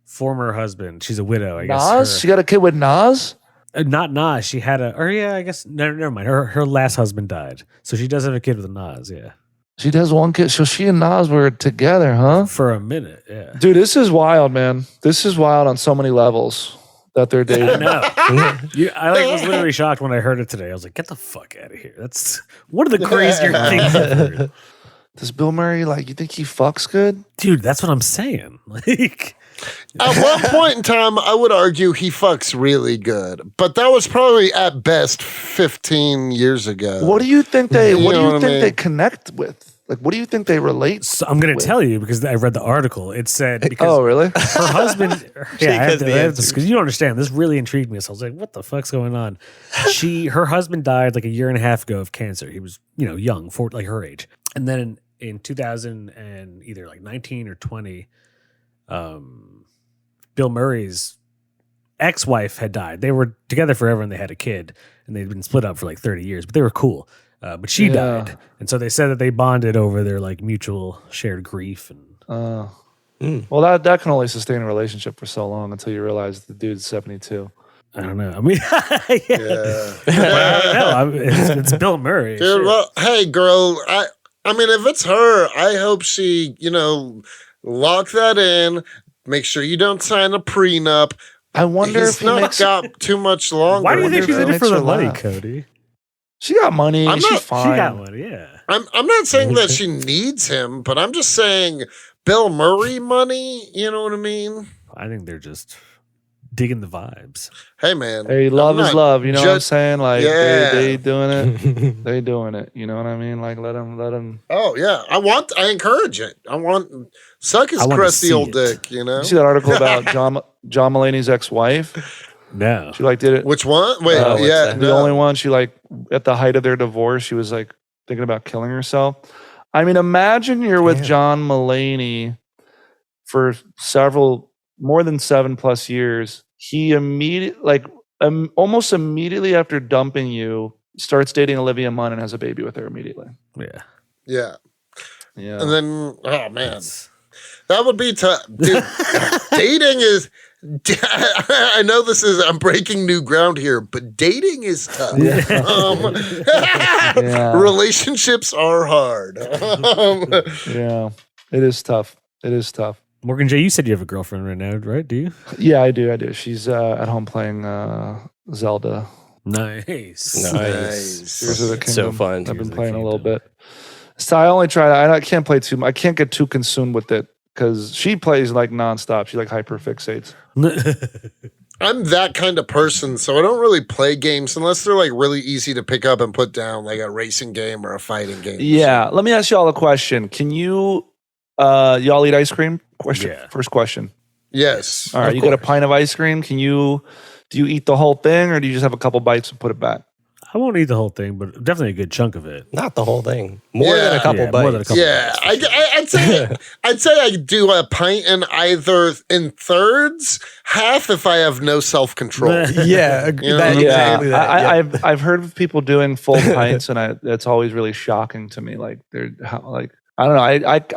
former husband. She's a widow, I guess. Nas? She got a kid with Nas? Not Nas. She had I guess, never mind. Her last husband died. So she does have a kid with Nas, yeah. She does one kid. So she and Nas were together, huh? For a minute, yeah. Dude, this is wild, man. This is wild on so many levels that they're dating. No. I was literally shocked when I heard it today. I was like, get the fuck out of here. That's one of the crazier things I've heard. Does Bill Murray, you think he fucks good? Dude, that's what I'm saying. Like, At one point in time, I would argue he fucks really good, but that was probably at best 15 years ago. What do you think they? You What do know you what I think mean? they connect with? What do you think they relate? so I'm going to tell you because I read the article. It said because Oh, really? her husband. Jake has the Because you don't understand. This really intrigued me. So I was like, "What the fuck's going on?" Her husband died like a year and a half ago of cancer. He was, young, for like her age. And then in 2000 and either like 19 or 20, Bill Murray's ex-wife had died. They were together forever and they had a kid, and they'd been split up for like 30 years. But they were cool. But she Yeah. died, and so they said that they bonded over their like mutual shared grief and. Well, that can only sustain a relationship for so long until you realize the dude's 72. I don't know. I mean, Yeah. I don't know. It's Bill Murray. Dude, Sure. well, hey, girl, I mean, if it's her, I hope she, lock that in. Make sure you don't sign a prenup. I wonder He's if he not makes. got too much longer. Why do you think she's if in it it for makes the her money, laugh. Cody? She got money. I'm She's not- fine. She got money, yeah. I'm not saying that she needs him, but I'm just saying Bill Murray money. You know what I mean? I think they're just digging the vibes. Hey, man. Hey, love I'm is not love. You know what I'm just- saying? Yeah. They doing it. They doing it. You know what I mean? Let them. Oh yeah, I encourage it. Suck his I want to crusty see old it. dick. You know You see that article about John Mulaney's ex-wife? No. She did it. which one? Wait, what's yeah, that? The only one. She at the height of their divorce, she was thinking about killing herself. I mean, imagine you're with Damn. John Mulaney for more than 7+ years. He almost immediately after dumping you, starts dating Olivia Munn and has a baby with her immediately. Yeah. yeah. Yeah. And then, oh man, that would be tough. Dude, dating is. I know I'm breaking new ground here, but dating is tough. Yeah. Relationships are hard. Yeah. It is tough. It is tough. Morgan J, you said you have a girlfriend right now, right? Do you? Yeah, I do. She's at home playing Zelda. Nice. Nice. Tears of the Kingdom. So fun. I've Tears been of the playing a little Kingdom. bit. So I only try. I can't play too. I can't get too consumed with it because she plays like nonstop. She like hyperfixates. I'm that kind of person, so I don't really play games unless they're like really easy to pick up and put down, like a racing game or a fighting game. Yeah. Let me ask y'all a question. Can you, y'all eat ice cream? Question. Yeah. First question. Yes. All right. You got a pint of ice cream. Do you eat the whole thing or do you just have a couple bites and put it back? I won't eat the whole thing, but definitely a good chunk of it. Not the whole thing. More than a couple Yeah, bites. more than a couple Yeah, bites, for sure. I'd say I do a pint in either in thirds, half if I have no self control. Yeah, You know? exactly that. I've heard of people doing full pints, and that's always really shocking to me. Like I don't know.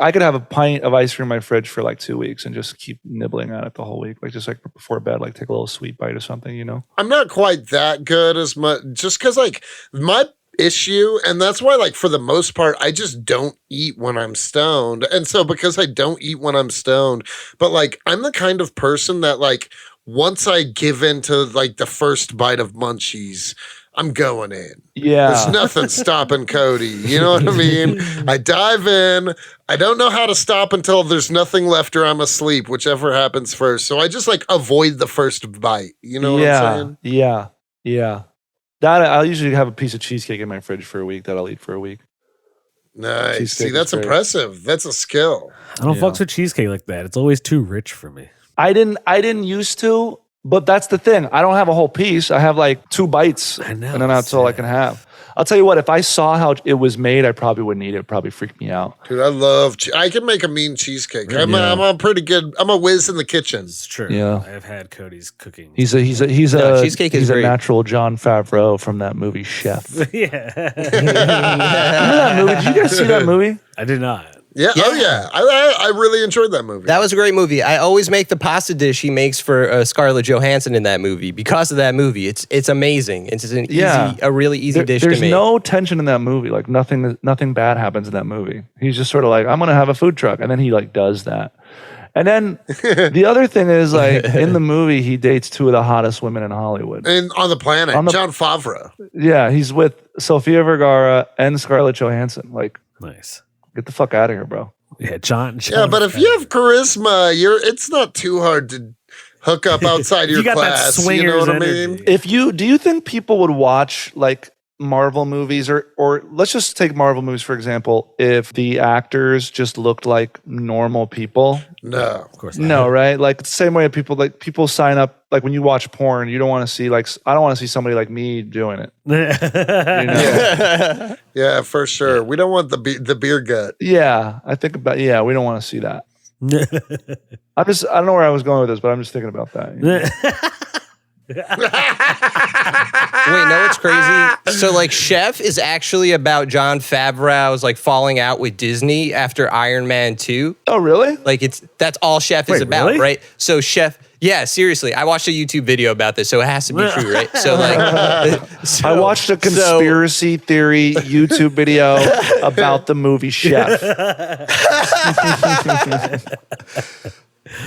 I could have a pint of ice cream in my fridge for like 2 weeks and just keep nibbling at it the whole week. Like just like before bed, like take a little sweet bite or something. You know. I'm not quite that good as much, just because like my issue, and that's why like for the most part I just don't eat when I'm stoned. And so because I don't eat when I'm stoned, but like I'm the kind of person that like once I give in to like the first bite of munchies, I'm going in. Yeah. There's nothing stopping Cody. You know what I mean? I dive in. I don't know how to stop until there's nothing left or I'm asleep, whichever happens first. So I just like avoid the first bite. You know what I'm saying? Yeah. That I'll usually have a piece of cheesecake in my fridge for a week that I'll eat for a week. Nice. Cheesecake See, that's is great. impressive. That's a skill. I don't Yeah. fucks with cheesecake like that. It's always too rich for me. I didn't used to, but that's the thing. I don't have a whole piece. I have like 2 bites, I know, and then that's all I can have. I'll tell you what. If I saw how it was made, I probably wouldn't eat it. It'd probably freak me out. Dude, I love I can make a mean cheesecake. I'm a pretty good, I'm a whiz in the kitchen. It's true. Yeah. I've had Cody's cooking. He's a cheesecake is he's a great. natural Jon Favreau from that movie Chef. Yeah. Remember that movie? Did you guys see that movie? I did not. Yeah. Oh yeah. I really enjoyed that movie. That was a great movie. I always make the pasta dish he makes for Scarlett Johansson in that movie because of that movie. It's amazing. It's a really easy dish to There's make. no tension in that movie. Like nothing bad happens in that movie. He's just sort of like, I'm gonna have a food truck, and then he like does that. And then the other thing is like in the movie he dates 2 of the hottest women in Hollywood. and on the planet, John Favreau. Yeah, he's with Sofia Vergara and Scarlett Johansson. Like, Nice. get the fuck out of here, bro. Yeah, John. Yeah, but if you have charisma, it's not too hard to hook up outside your You got that class. You swingers know what I energy. mean? Do you think people would watch like Marvel movies or let's just take Marvel movies for example, if the actors just looked like normal people? No. Of course not. No, right? Like it's the same way people sign up, like when you watch porn, you don't want to see like, I don't want to see somebody like me doing it. You know? Yeah, for sure. We don't want the beer gut. Yeah, we don't want to see that. I don't know where I was going with this, but I'm just thinking about that. You know? Wait, no, it's crazy. So, like, Chef is actually about Jon Favreau's like falling out with Disney after Iron Man 2. Oh, really? Like, that's all Chef is Wait, about, really? right? So, Chef, yeah, seriously, I watched a YouTube video about this, so it has to be true, right? So, like, I watched a conspiracy theory YouTube video about the movie Chef.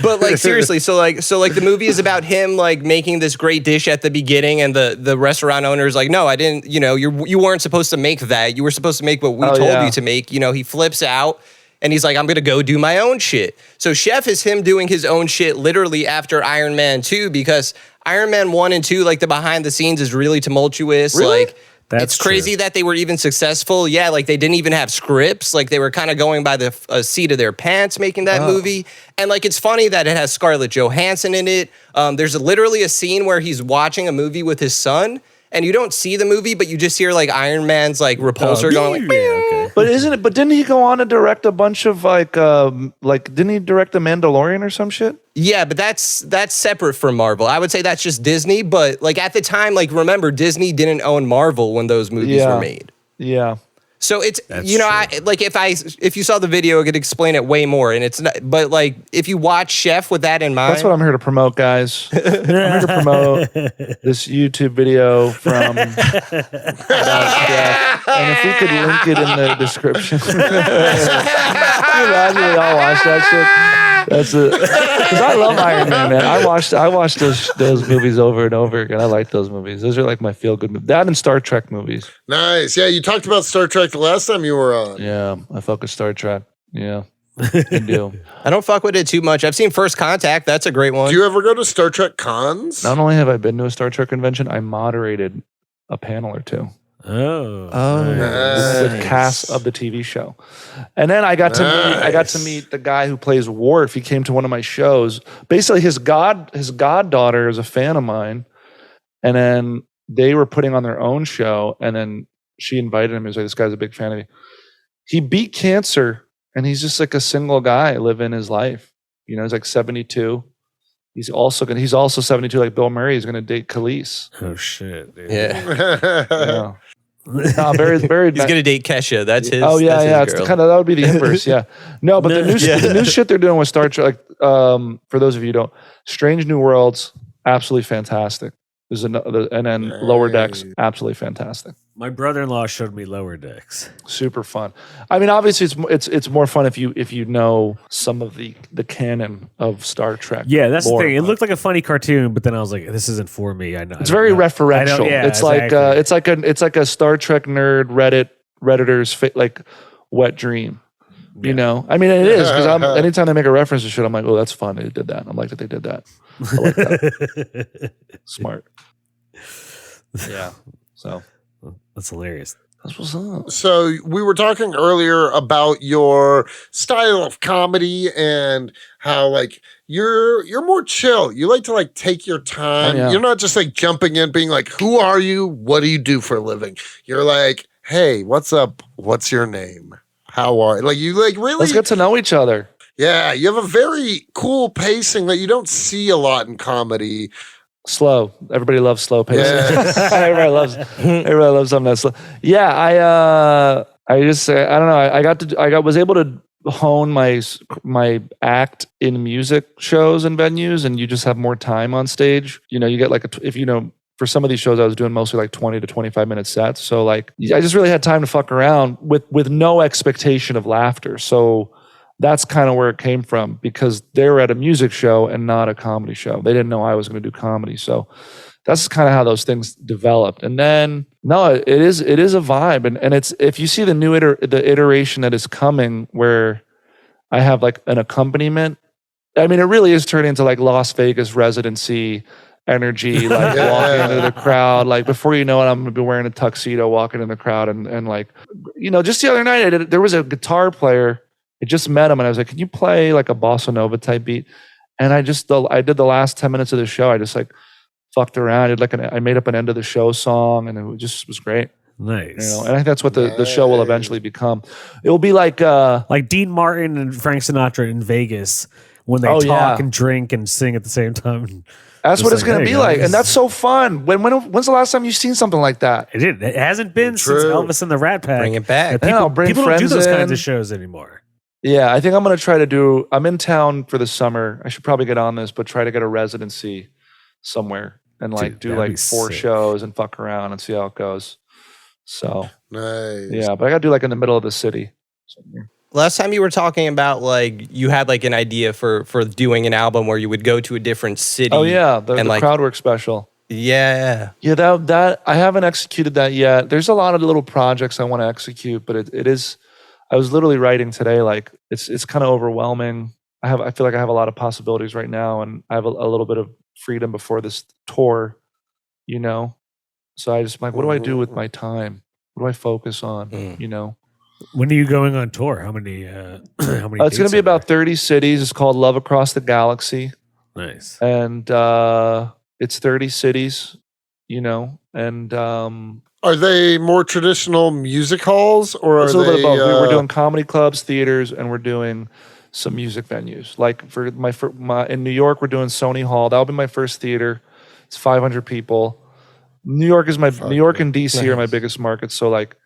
But like seriously, so like the movie is about him like making this great dish at the beginning, and the restaurant owner is like, no, I didn't. You know, you weren't supposed to make that. You were supposed to make what we told you to make. You know, he flips out and he's like, I'm gonna go do my own shit. So Chef is him doing his own shit literally after Iron Man 2, because Iron Man 1 and 2, like the behind the scenes is really tumultuous. Really? Like That's it's crazy true. that they were even successful. Yeah, like they didn't even have scripts. Like they were kind of going by the seat of their pants making that movie. And like it's funny that it has Scarlett Johansson in it. There's literally a scene where he's watching a movie with his son, and you don't see the movie, but you just hear like Iron Man's like repulsor going like. okay. But didn't he go on to direct a bunch of didn't he direct The Mandalorian or some shit? Yeah, but that's separate from Marvel. I would say that's just Disney. But like at the time, like remember, Disney didn't own Marvel when those movies were made. Yeah. So it's That's you know true. I like if you saw the video, I could explain it way more. And it's not, but like if you watch Chef with that in mind, That's what I'm here to promote, guys. I'm here to promote this YouTube video from about Chef. And if we could link it in the description. Can you imagine we all watch that shit? That's it. Because I love Iron Man, man. I watched those movies over and over again. I like those movies. Those are like my feel good movies. That and Star Trek movies. Nice. Yeah, you talked about Star Trek the last time you were on. Yeah, I fuck with Star Trek. Yeah. You do. I don't fuck with it too much. I've seen First Contact. That's a great one. Do you ever go to Star Trek cons? Not only have I been to a Star Trek convention, I moderated a panel or two. Oh, nice. With cast of the TV show. And then I got to meet the guy who plays Worf. He came to one of my shows. Basically his goddaughter is a fan of mine. And then they were putting on their own show, and then she invited him. He was like, this guy's a big fan of me. He beat cancer, and he's just like a single guy living his life. You know, he's like 72. He's also 72 like Bill Murray. He's going to date Kellis. Oh shit. Dude. Yeah. No, very. He's gonna date Kesha. That's his. Oh yeah, that's yeah. his It's girl. kind of that would be the inverse. Yeah. No, but the new shit they're doing with Star Trek, like for those of you who don't, Strange New Worlds, absolutely fantastic. There's another, and then Lower Decks, absolutely fantastic. My brother-in-law showed me Lower Decks. Super fun. I mean, obviously, it's more fun if you know some of the canon of Star Trek. Yeah, that's lore. the thing. It looked like a funny cartoon, but then I was like, "This isn't for me." I know It's very referential. Yeah, it's exactly. it's like a Star Trek nerd Redditor's like wet dream. You know, I mean, it is because anytime they make a reference to shit, I'm like, oh, that's fun. They did that. I'm like that they did that. I like that. Smart. Yeah. So That's hilarious. that's what's up. So we were talking earlier about your style of comedy and how like you're more chill. You like to like take your time. Oh, yeah. You're not just like jumping in being like, who are you? What do you do for a living? You're like, hey, what's up? What's your name? How are you? Like you like really Let's get to know each other. Yeah, you have a very cool pacing that you don't see a lot in comedy. Slow. Everybody loves slow pacing. Yes. everybody loves something that's slow. Yeah, I just I don't know. I was able to hone my act in music shows and venues, and you just have more time on stage. You know, you get like for some of these shows I was doing mostly like 20 to 25 minute sets. So like I just really had time to fuck around with no expectation of laughter. So that's kind of where it came from, because they were at a music show and not a comedy show. They didn't know I was going to do comedy. So that's kind of how those things developed. And then, no, it is a vibe. And it's, if you see the new the iteration that is coming where I have like an accompaniment, I mean, it really is turning into like Las Vegas residency energy, like walking into the crowd. Like before you know it, I'm going to be wearing a tuxedo, walking in the crowd. And like, you know, just the other night, there was a guitar player. I just met him and I was like, can you play like a bossa nova type beat? And I did the last 10 minutes of the show. I just like fucked around. I made up an end of the show song, and it just was great. Nice. You know, and I think that's what the show will eventually become. It will be like Dean Martin and Frank Sinatra in Vegas when they talk and drink and sing at the same time. That's what it's like, going to hey, be like. guys. And that's so fun. When's the last time you've seen something like that? It hasn't been since Elvis and the Rat Pack. Bring it back. People, bring people don't do friends those kinds in. of shows anymore. Yeah, I think I'm going to try to do, I'm in town for the summer. I should probably get on this, but try to get a residency somewhere and like do that'd like be 4 sick. shows and fuck around and see how it goes. So, Nice. yeah, but I got to do like in the middle of the city somewhere. Last time you were talking about like you had like an idea for doing an album where you would go to a different city. Oh yeah, the like, crowd work special. Yeah. Yeah, that I haven't executed that yet. There's a lot of little projects I want to execute, but it is. I was literally writing today, like it's kind of overwhelming. I feel like I have a lot of possibilities right now, and I have a little bit of freedom before this tour, you know. So I just like, what do I do with my time? What do I focus on? You know. When are you going on tour? How many? How many? It's going to be about 30 cities. It's called Love Across the Galaxy, Nice. and it's 30 cities, you know, and Are they more traditional music halls, or it's are a little they? bit of both. We're doing comedy clubs, theaters, and we're doing some music venues. Like for my in New York, we're doing Sony Hall. That'll be my first theater. It's 500 people. New York and DC are my biggest markets. So like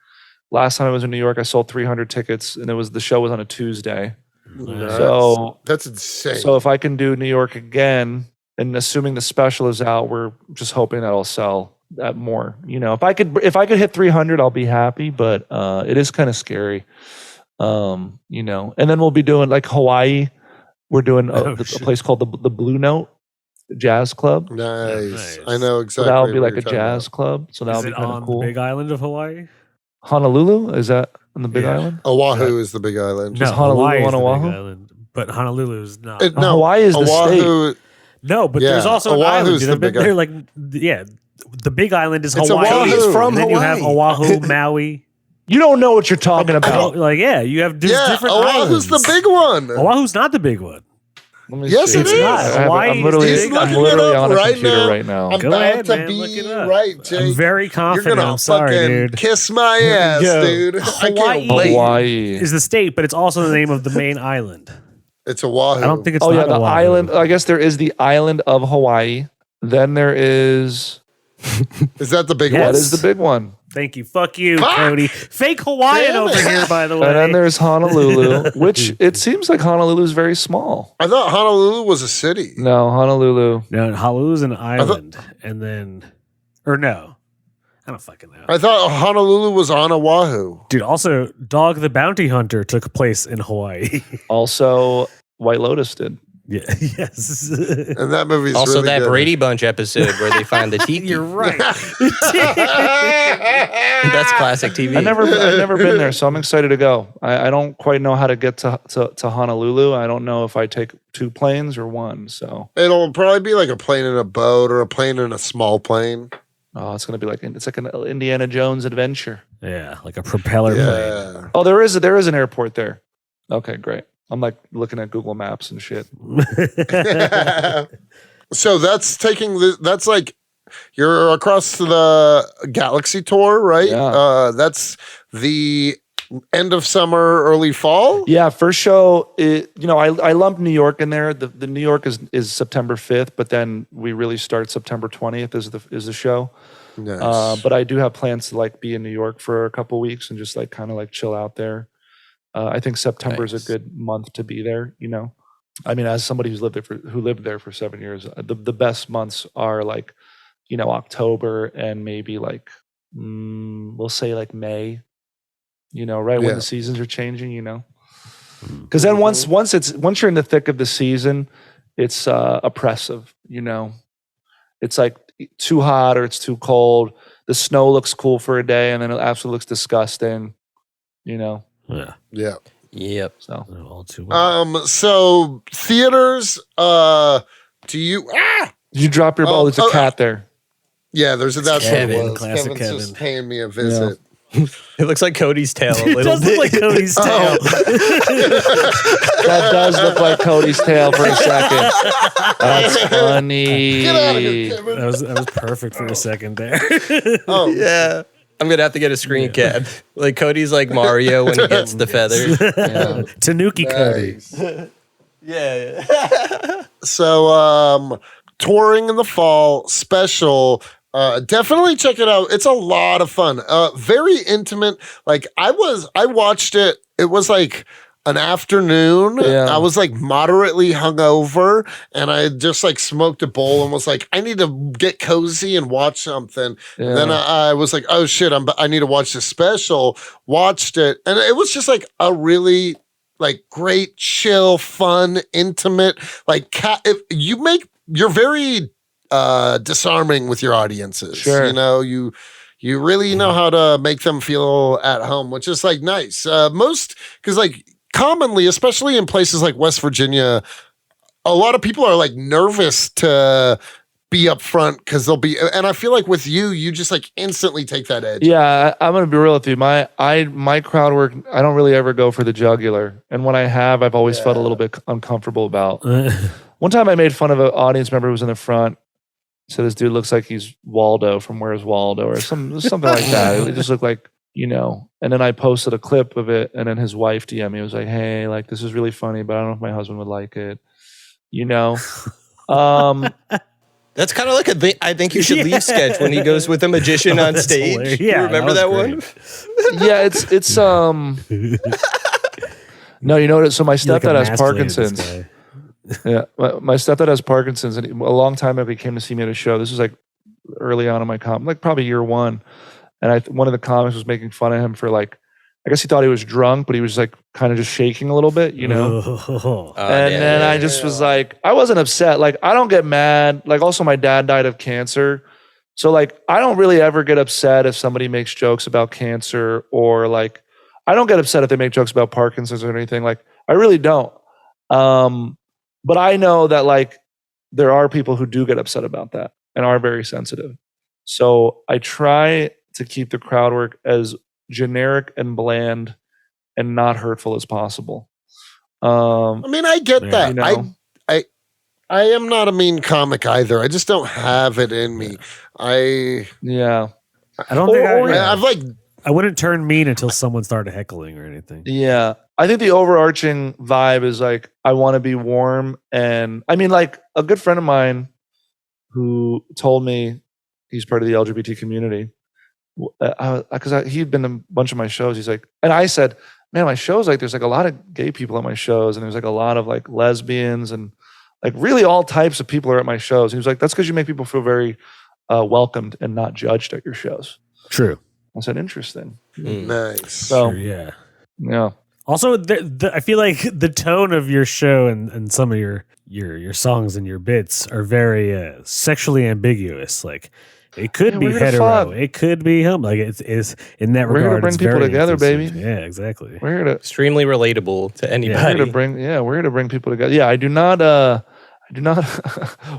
last time I was in New York, I sold 300 tickets, and the show was on a Tuesday. So that's insane. So if I can do New York again, and assuming the special is out, we're just hoping that I'll sell that more. You know, if I could hit 300, I'll be happy. But it is kind of scary. You know, and then we'll be doing like Hawaii. We're doing a place called the Blue Note Jazz Club. Nice. Nice. I know So exactly. that'll be what like you're a talking jazz club. So that'll Is be it kind on of cool. the Big Island of Hawaii? Honolulu, is that? on the Big Yeah. Island? Oahu is the big island. No, Honolulu Hawaii is on the big Oahu? island, but Honolulu is not. No, Hawaii is the Oahu. No, but Yeah, there's also an Oahu's island. Dude. the I've been big there. Like, yeah, the Big Island is It's Hawaii. Oahu. Cody's from and then you have Hawaii. Oahu, Maui. You don't know what you're talking about. Like, yeah, you have Yeah, different Oahu's islands. the big one. Oahu's not the big one. Let me Yes, see. it is. Hawaii I'm literally, is He's I'm looking literally it up on a right computer now. right now. I'm Go about ahead, to man, look be it up. right, Jake. I'm very You're confident. gonna I'm sorry, fucking dude. kiss my ass, Yo. dude. I can't Hawaii. wait. Hawaii. Is the state, but it's also the name of the main island. It's Oahu. I don't think it's. Oh yeah, not the Oahu. island. I guess there is the island of Hawaii. Then there is. Is that the big Yes. That one? is the big one. Thank you. Fuck you, Fuck. Cody. Fake Hawaiian Damn over it. here, by the way. And then there's Honolulu, which it seems like Honolulu is very small. I thought Honolulu was a city. No, Honolulu. No, Honolulu's an island, and then, or no, I don't fucking know. I thought Honolulu was on Oahu. Dude, also, Dog the Bounty Hunter took place in Hawaii. Also, White Lotus did. Yeah, yes. And that movie's Also, really that good. Brady Bunch episode where they find the tiki. You're right. That's classic TV. I've never been there, so I'm excited to go. I don't quite know how to get to Honolulu. I don't know if I take 2 planes or 1. So It'll probably be like a plane in a boat or a plane in a small plane. it's gonna be like an Indiana Jones adventure. Yeah, like a propeller plane. Yeah. Oh, there is an airport there. Okay, great. I'm like looking at Google Maps and shit. So that's that's like you're across the Galaxy tour, right? Yeah. That's the end of summer, early fall. Yeah, first show. I lumped New York in there. The New York is September 5th, but then we really start September 20th is the show. Nice. But I do have plans to like be in New York for a couple weeks and just like kind of like chill out there. I think September is Nice. a good month to be there. I mean, as somebody who lived there for 7 years, the best months are like, October and maybe like we'll say like May. Right when Yeah. the seasons are changing. Because then once you're in the thick of the season, it's oppressive. It's like too hot or it's too cold. The snow looks cool for a day, and then it absolutely looks disgusting. Yeah. Yeah. Yep. So All too well. So theaters, do you did you drop your ball? There's a cat there. Yeah, that's what it Kevin, was. classic Kevin's just Kevin. paying me a visit. It looks like Cody's tail a It little does bit. look like Cody's tail. That does look like Cody's tail for a second. That's funny. Get out of here, Kevin. That was perfect for a second there. Oh, Yeah. I'm gonna have to get a screen cap. Like Cody's like Mario when he gets the feather. Tanuki Cody. nice. Yeah. So touring in the fall special, definitely check it out. It's a lot of fun. Very intimate. Like I watched it. It was like an afternoon. Yeah. I was like moderately hungover, and I just like smoked a bowl and was like, I need to get cozy and watch something. Yeah. And then I was like, oh shit, I need to watch this special. Watched it, and it was just like a really like great, chill, fun, intimate. Like you're very disarming with your audiences. Sure. You really know how to make them feel at home, which is like nice. Because like commonly, especially in places like West Virginia, a lot of people are like nervous to be up front because they'll be, and I feel like with you just like instantly take that edge. Yeah, I'm gonna be real with you. My crowd work, I don't really ever go for the jugular, and when I have, I've always felt a little bit uncomfortable about. One time, I made fun of an audience member who was in the front. So this dude looks like he's Waldo from Where's Waldo or something like that. It just looked like, And then I posted a clip of it, and then his wife DM'd me. It was like, "Hey, like this is really funny, but I don't know if my husband would like it." That's kind of like I think you should leave sketch when he goes with a magician on That's stage. hilarious. You Yeah, remember that that was one? Yeah, it's No, you know what? So my You're like a stepdad has emasculated this Parkinson's. guy. Yeah, my stepdad has Parkinson's, and a long time ago he came to see me at a show. This was like early on in my like probably year one, and one of the comics was making fun of him for like, I guess he thought he was drunk, but he was like kind of just shaking a little bit, Oh. And then I just was like, I wasn't upset. Like I don't get mad. Like also my dad died of cancer, so like I don't really ever get upset if somebody makes jokes about cancer or like. I don't get upset if they make jokes about Parkinson's or anything. Like, I really don't. But I know that like there are people who do get upset about that and are very sensitive. So I try to keep the crowd work as generic and bland and not hurtful as possible. I mean, I get that. You know? I am not a mean comic either. I just don't have it in me. Yeah. I don't think I've like. I wouldn't turn mean until someone started heckling or anything. Yeah. I think the overarching vibe is like, I want to be warm. And I mean, like a good friend of mine who told me he's part of the LGBT community, because he'd been to a bunch of my shows. He's like, and I said, man, my shows, like there's like a lot of gay people at my shows, and there's like a lot of like lesbians and like really all types of people are at my shows. He was like, that's because you make people feel very welcomed and not judged at your shows. True. I said, interesting. Nice. So, Sure, yeah. Yeah. Also, I feel like the tone of your show and some of your songs and your bits are very sexually ambiguous. Like, it could be hetero, it could be homo. Like, it's in that regard. We're here to bring people together, baby. Yeah, exactly. We're here to Extremely relatable to anybody. We're here to bring people together. Yeah, I do not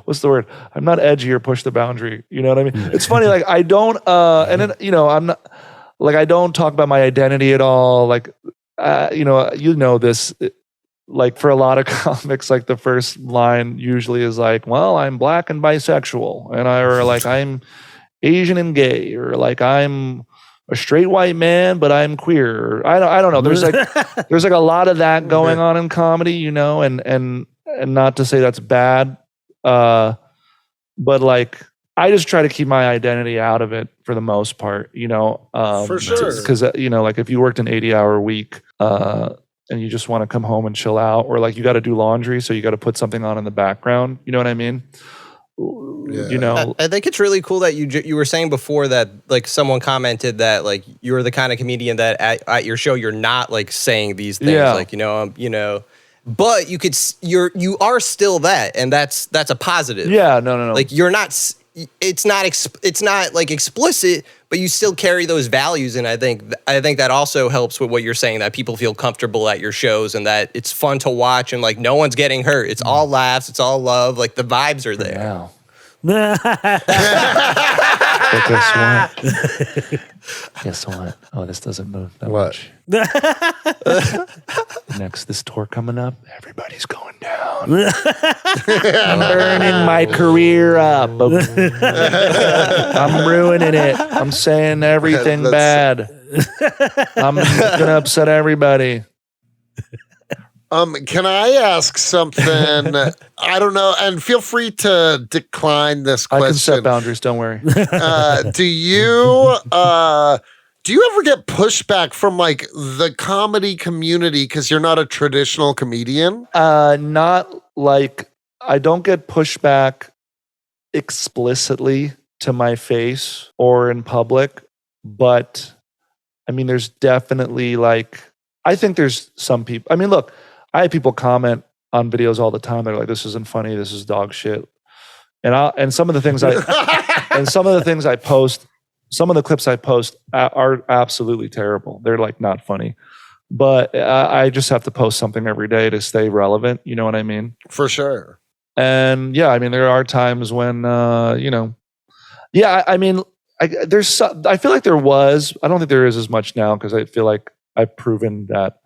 what's the word? I'm not edgy or push the boundary. You know what I mean? It's funny, like I don't and then, you know, I'm not like I don't talk about my identity at all. Like you know this, like for a lot of comics, like the first line usually is like, well, I'm black and bisexual, and or like I'm Asian and gay, or like I'm a straight white man, but I'm queer. I don't know. There's like a lot of that going on in comedy, you know, and not to say that's bad, but like I just try to keep my identity out of it for the most part, you know. For sure. Because you know, like if you worked an 80-hour week and you just want to come home and chill out, or like you got to do laundry, so you got to put something on in the background. You know what I mean? Yeah. You know, I think it's really cool that you were saying before that like someone commented that like you're the kind of comedian that at your show you're not like saying these things, like you know. But you are still that, and that's a positive. Yeah, no. Like you're not. It's not like explicit, but you still carry those values, and I think that also helps with what you're saying, that people feel comfortable at your shows and that it's fun to watch, and like no one's getting hurt. It's all laughs, it's all love. Like the vibes are there. Wow. But guess what? Oh, this doesn't move that much. Next, this tour coming up, everybody's going down. I'm burning my career up. I'm ruining it. I'm saying everything bad. I'm gonna upset everybody. Can I ask something? I don't know, and feel free to decline this question. I can set boundaries, don't worry. Do you ever get pushback from like the comedy community because you're not a traditional comedian? Not like, I don't get pushback explicitly to my face or in public, but I mean, there's definitely like, I think there's some people, I mean, look, I have people comment on videos all the time. They're like, "This isn't funny. This is dog shit." And some of the things I post, some of the clips I post are absolutely terrible. They're like not funny, but I just have to post something every day to stay relevant. You know what I mean? For sure. And yeah, I mean, there are times when I mean, I feel like there was. I don't think there is as much now because I feel like I've proven that,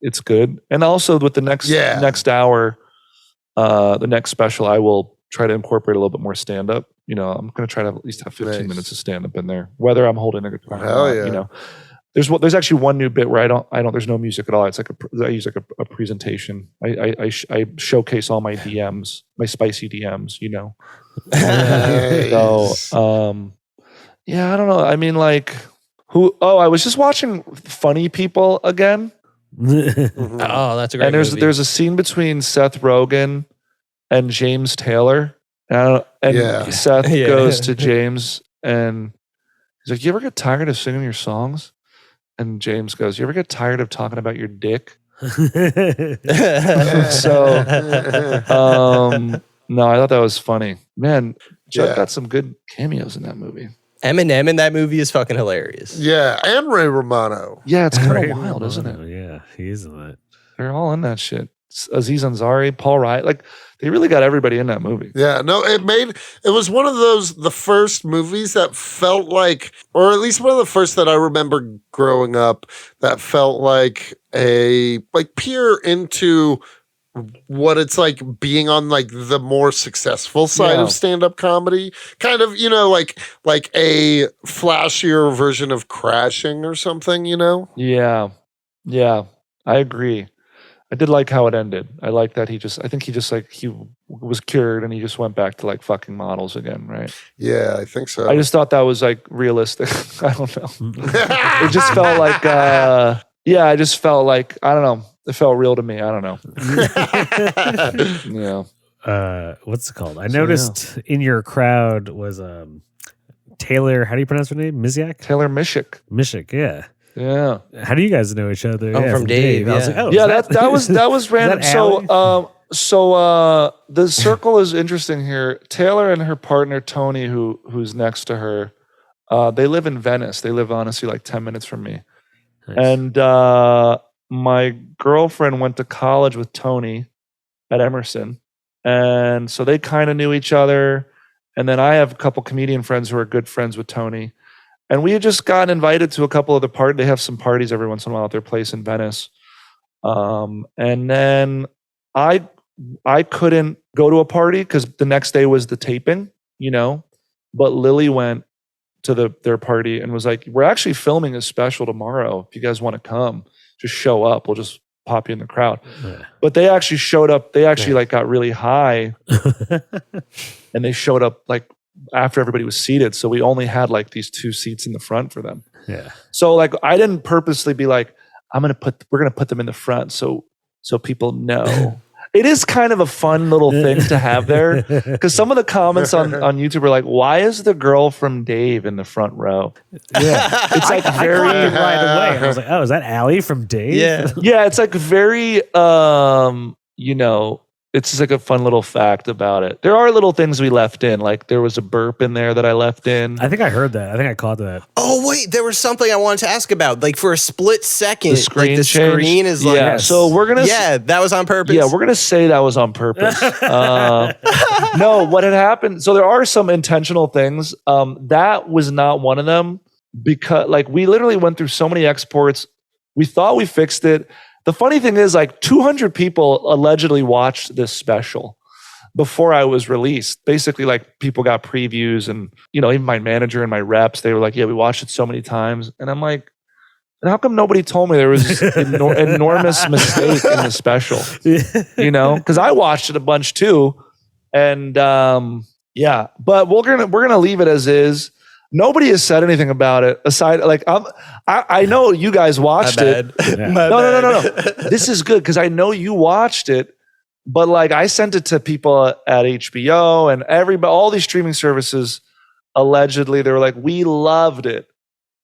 it's good. And also with the next hour, the next special, I will try to incorporate a little bit more stand-up. I'm going to try to at least have 15 minutes of stand-up in there, whether I'm holding a guitar or not. There's actually one new bit where there's no music at all. It's like I use like a presentation. I showcase all my DMs, my spicy DMs, Nice. So, I don't know. I mean, like I was just watching Funny People again. Oh, that's a great movie. There's a scene between Seth Rogen and James Taylor. Seth goes to James and he's like, "You ever get tired of singing your songs?" And James goes, "You ever get tired of talking about your dick?" No, I thought that was funny. Man, Chuck got some good cameos in that movie. Eminem in that movie is fucking hilarious. Yeah, and Ray Romano. Yeah, it's kind Right. of wild, isn't it? Yeah, he is in that. They're all in that shit. Aziz Ansari, Paul Wright, like they really got everybody in that movie. Yeah, no, it was one of the first movies that felt like, or at least one of the first that I remember growing up that felt like peer into what it's like being on like the more successful side Yeah. of stand-up comedy. Kind of, like a flashier version of Crashing or something, Yeah, I agree. I did like how it ended. I like that he was cured and he just went back to like fucking models again, right? Yeah, I think so. I just thought that was like realistic. I don't know. It just felt like, I just felt like, I don't know. It felt real to me. I don't know. Yeah. What's it called? I noticed in your crowd was Taylor. How do you pronounce her name? Miziak? Taylor Mishik. Mishik. Yeah. Yeah. How do you guys know each other? Oh, from Dave, I was yeah. like, oh, Yeah, is that was random. that Allie? So the circle is interesting here. Taylor and her partner Tony, who's next to her, they live in Venice. They live honestly like 10 minutes from me. Nice. And my girlfriend went to college with Tony at Emerson. And so they kind of knew each other. And then I have a couple comedian friends who are good friends with Tony. And we had just gotten invited to a couple of the parties. They have some parties every once in a while at their place in Venice. And then I couldn't go to a party because the next day was the taping, But Lily went to their party and was like, "We're actually filming a special tomorrow. If you guys want to come, just show up. We'll just pop you in the crowd." Yeah. But they actually showed up. They actually like got really high, and they showed up like after everybody was seated. So we only had like these 2 seats in the front for them. Yeah. So like I didn't purposely be like, we're gonna put them in the front so people know. It is kind of a fun little thing to have there because some of the comments on YouTube are like, "Why is the girl from Dave in the front row?" Yeah. It's like I very caught it right away. I was like, oh, is that Allie from Dave? Yeah. yeah, it's like very it's just like a fun little fact about it. There are little things we left in, like there was a burp in there that I left in. I think I heard that. I think I caught that. Oh wait, there was something I wanted to ask about. Like for a split second, The screen the changed? screen is like, Yeah, so we're gonna that was on purpose. Yeah, we're gonna say that was on purpose. No, what had happened? So there are some intentional things. That was not one of them because, like, we literally went through so many exports. We thought we fixed it. The funny thing is, like, 200 people allegedly watched this special before I was released. Basically, like, people got previews, and even my manager and my reps, they were like, "Yeah, we watched it so many times," and I'm like, "And how come nobody told me there was this enormous mistake in the special?" Because I watched it a bunch too, and yeah. But we're gonna leave it as is. Nobody has said anything about it aside. Like I know you guys watched it. Yeah. No. This is good because I know you watched it. But like I sent it to people at HBO and all these streaming services. Allegedly, they were like, "We loved it,"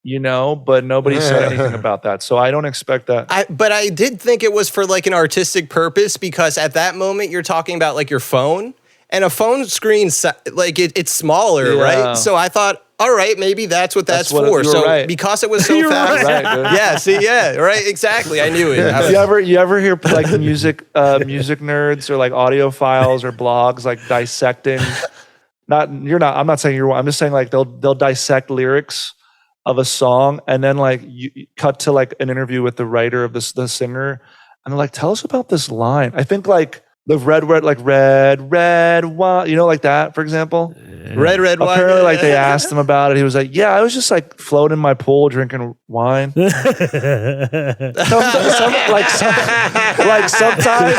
but nobody said anything about that. So I don't expect that. But I did think it was for like an artistic purpose because at that moment you're talking about like your phone and a phone screen, like it's smaller, Yeah. right? So I thought, all right, maybe that's what that's what for. you're So right. because it was so You're fast, right, dude. yeah, see, yeah, right, exactly. I knew it. I was- You ever hear like music nerds or like audiophiles or blogs like dissecting? I'm not saying you're. I'm just saying like they'll dissect lyrics of a song and then like you cut to like an interview with the writer of the singer and they're like, "Tell us about this line." I think like the red wine, like that, for example. Red wine. Apparently, like they asked him about it. He was like, "Yeah, I was just like floating in my pool drinking wine." Sometimes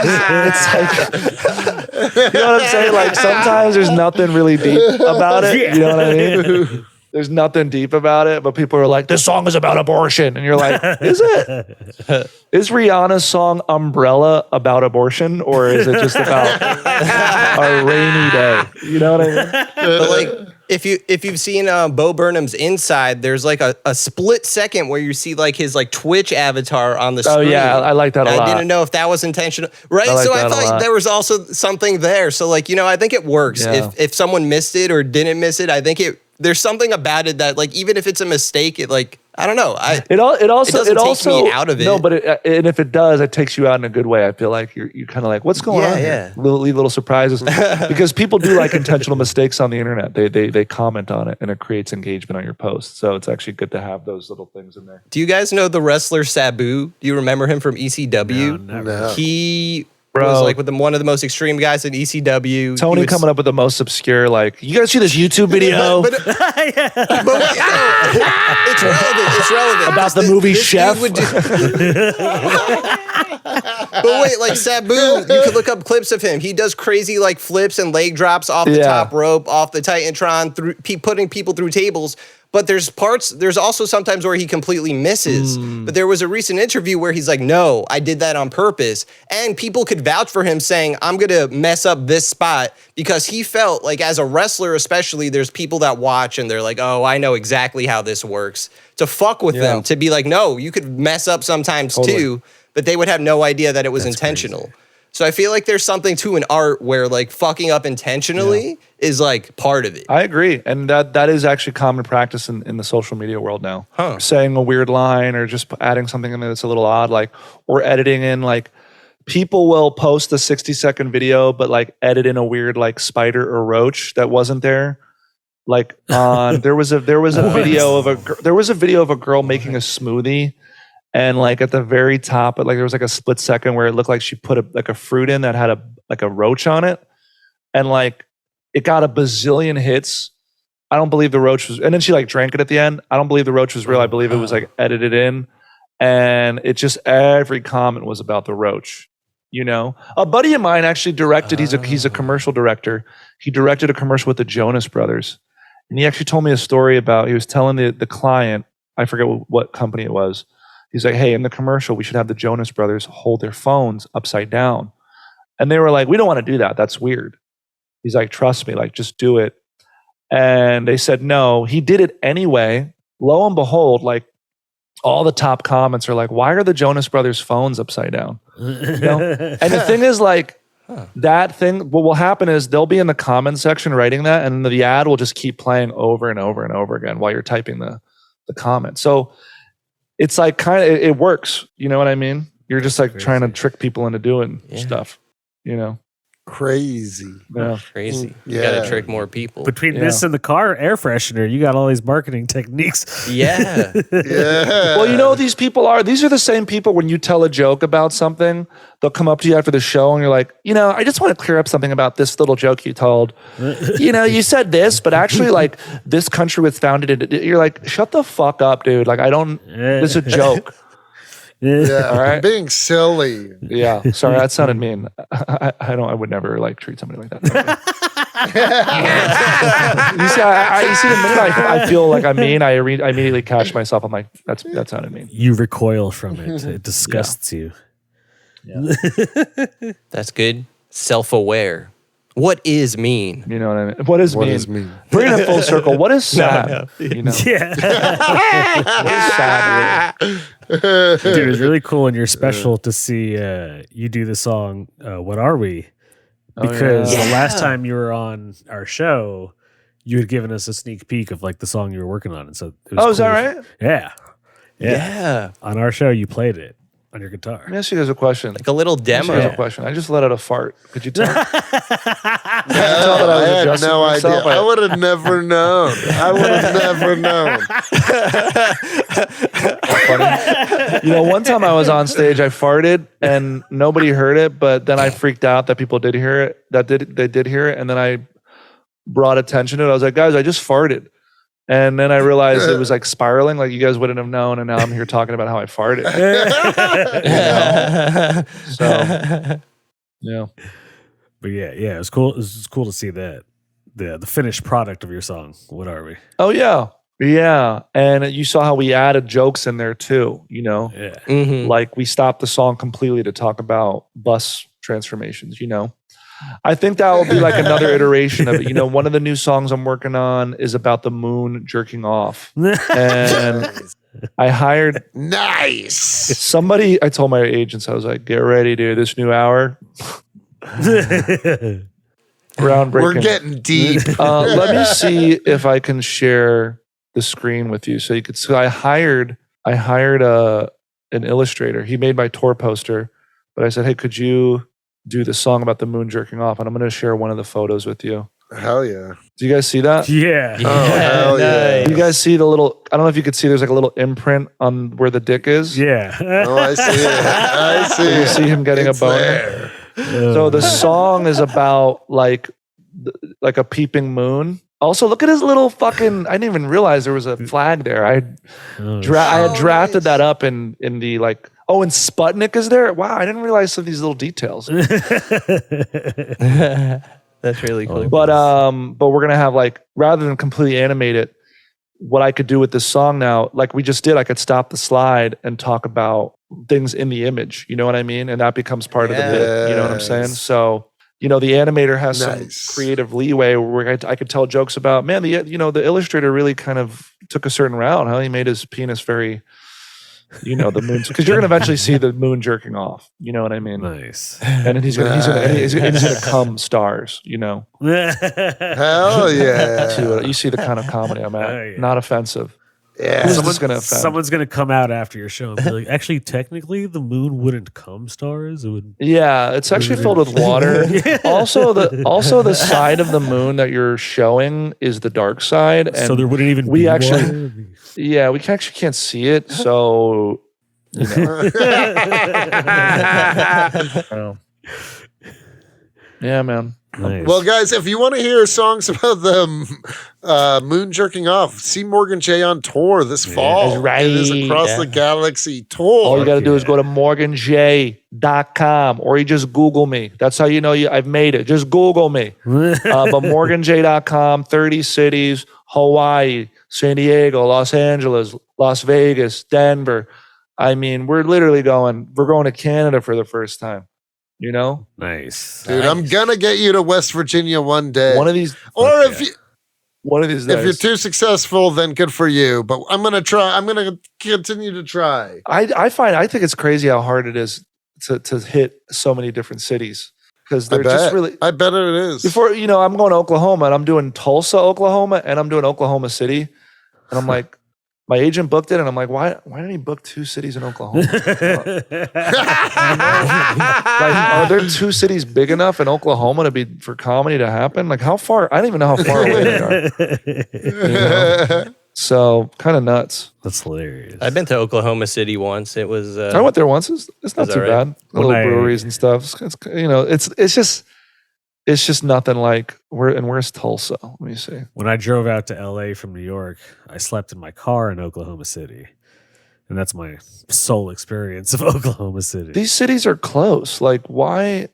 it's like, you know what I'm saying? Like sometimes there's nothing really deep about it. You know what I mean? There's nothing deep about it, but people are like, "This song is about abortion," and you're like, "Is it? Is Rihanna's song "Umbrella" about abortion, or is it just about a rainy day?" You know what I mean? But like if you've seen Bo Burnham's Inside, there's like a split second where you see like his like Twitch avatar on the screen. Oh yeah, I like that a lot. I didn't know if that was intentional, right? I like So that I a lot. thought there was also something there. So like I think it works. Yeah. If someone missed it or didn't miss it, I think it there's something about it that like even if it's a mistake, it like I don't know. It also take me out of it. No, but and if it does, it takes you out in a good way. I feel like you're kind of like, what's going on here? Leave little surprises because people do like intentional mistakes on the internet. They comment on it and it creates engagement on your post. So it's actually good to have those little things in there. Do you guys know the wrestler Sabu? Do you remember him from ECW? No, never. He was like one of the most extreme guys in ECW. Tony coming up with the most obscure, like, you guys see this YouTube video? But it's relevant. It's relevant. About the movie Chef? But wait, like Sabu, you could look up clips of him. He does crazy like flips and leg drops off the top rope, off the Titantron, putting people through tables. But there's also sometimes where he completely misses. But there was a recent interview where he's like, no, I did that on purpose. And people could vouch for him saying, I'm going to mess up this spot because he felt like as a wrestler, especially, there's people that watch and they're like, oh, I know exactly how this works. To fuck with them, to be like, no, you could mess up sometimes too, but they would have no idea that it was intentional. Crazy. So I feel like there's something to an art where like fucking up intentionally is like part of it. I agree. And that is actually common practice in the social media world now. Saying a weird line or just adding something in there that's a little odd, like, or editing in, like, people will post a 60-second video, but like edit in a weird like spider or roach that wasn't there. Like there was a video of a girl making a smoothie. And like at the very top, like there was like a split second where it looked like she put a fruit in that had a roach on it, and like it got a bazillion hits. I don't believe the roach was, and then she like drank it at the end. I don't believe the roach was real. I believe it was like edited in, and it just every comment was about the roach. You know, a buddy of mine actually directed. He's a commercial director. He directed a commercial with the Jonas Brothers, and he actually told me a story about. He was telling the client, I forget what company it was. He's like, hey, in the commercial, we should have the Jonas Brothers hold their phones upside down. And they were like, we don't want to do that. That's weird. He's like, trust me, like, just do it. And they said no. He did it anyway. Lo and behold, like, all the top comments are like, why are the Jonas Brothers phones upside down? You know? And the thing is, like, that thing, what will happen is they'll be in the comment section writing that, and the ad will just keep playing over and over and over again while you're typing the comment. So it's like kind of, it works. You know what I mean? You're just like trying to trick people into doing stuff, you know? Crazy. Yeah. Crazy. You got to trick more people. Between this and the car air freshener, you got all these marketing techniques. Yeah. Well, you know, these are the same people when you tell a joke about something, they'll come up to you after the show and you're like, you know, I just want to clear up something about this little joke you told. You know, you said this, but actually like this country was founded in, you're like, shut the fuck up, dude. Like this is a joke. Yeah, all right. Being silly. Yeah, sorry, that sounded mean. I would never like treat somebody like that. You see, the minute I feel like I'm mean, I immediately catch myself. I'm like, that sounded mean. You recoil from it. It disgusts you. Yeah. That's good. Self-aware. What is mean? You know what I mean? What is mean? Bring it full circle. What is sad? No. You know? Yeah. What is sad? Dude, it's really cool and you're special to see you do the song What Are We? Because the last time you were on our show, you had given us a sneak peek of like the song you were working on. And so it was is that right? Yeah. On our show, you played it on your guitar. Let me ask you guys a question. Like a little demo. A question. I just let out a fart. Could you tell? I had no idea. I would have never known. Funny. You know, one time I was on stage, I farted and nobody heard it, but then I freaked out that people did hear it. They did hear it, and then I brought attention to it. I was like, guys, I just farted. And then I realized it was like spiraling, like you guys wouldn't have known. And now I'm here talking about how I farted. So, yeah. But yeah, it was cool. It was cool to see that the finished product of your song. What Are We? Oh yeah. And you saw how we added jokes in there too. You know, like we stopped the song completely to talk about bus transformations. You know. I think that will be like another iteration of it. You know, one of the new songs I'm working on is about the moon jerking off. And I hired somebody. I told my agents, I was like, get ready, dude, this new hour. Groundbreaking. We're getting deep. Let me see if I can share the screen with you so you could see. I hired an illustrator. He made my tour poster, but I said, hey, could you do the song about the moon jerking off? And I'm going to share one of the photos with you. Hell yeah. Do you guys see that? Yeah. Oh, hell yeah. Do you guys see the little, I don't know if you could see, there's like a little imprint on where the dick is. Yeah. Oh, I see it. I see You it. see him getting It's a boner? there. So the song is about like a peeping moon. Also, look at his little fucking, I didn't even realize there was a flag there. I had drafted that up in the like, oh, and Sputnik is there? Wow, I didn't realize some of these little details. That's really cool. But we're gonna have like, rather than completely animate it, what I could do with this song now, like we just did, I could stop the slide and talk about things in the image. You know what I mean? And that becomes part of the bit. You know what I'm saying? So, the animator has some creative leeway where I could tell jokes about, man, the illustrator really kind of took a certain route. How he made his penis very, the moon, because you're gonna eventually see the moon jerking off. You know what I mean? Nice. And then he's gonna come stars. Hell yeah. You see the kind of comedy I'm at. Oh, yeah. Not offensive. Yeah. Who's this gonna offend? Someone's gonna come out after your show and be like, actually, technically, the moon wouldn't come stars. It would. Yeah, it's actually filled with water. Also, the side of the moon that you're showing is the dark side, and so there wouldn't even we be actually, water? yeah, we actually can't see it. So, yeah, man. Nice. Well, guys, if you want to hear songs about the moon jerking off, see Morgan J on tour this fall. That's right. It is Across the Galaxy tour. All you got to do is go to morganj.com or you just Google me. That's how you know I've made it. Just Google me. But morganj.com, 30 cities, Hawaii, San Diego, Los Angeles, Las Vegas, Denver. I mean, we're going to Canada for the first time. Nice. Dude, I'm gonna get you to West Virginia one day. One of these if days. you're too successful, then good for you. But I'm gonna try. I'm gonna continue to try. I think it's crazy how hard it is to hit so many different cities because they're just really. I bet it is. Before I'm going to Oklahoma and I'm doing Tulsa, Oklahoma, and I'm doing Oklahoma City, and I'm like. My agent booked it, and I'm like, why didn't he book 2 cities in Oklahoma? Are there 2 cities big enough in Oklahoma for comedy to happen? Like, how far? I don't even know how far away they are. So, kind of nuts. That's hilarious. I've been to Oklahoma City once. It was. I went there once. It's not too bad. Little breweries and stuff. It's just nothing like where's Tulsa? Let me see. When I drove out to LA from New York, I slept in my car in Oklahoma City. And that's my sole experience of Oklahoma City. These cities are close. Like, why?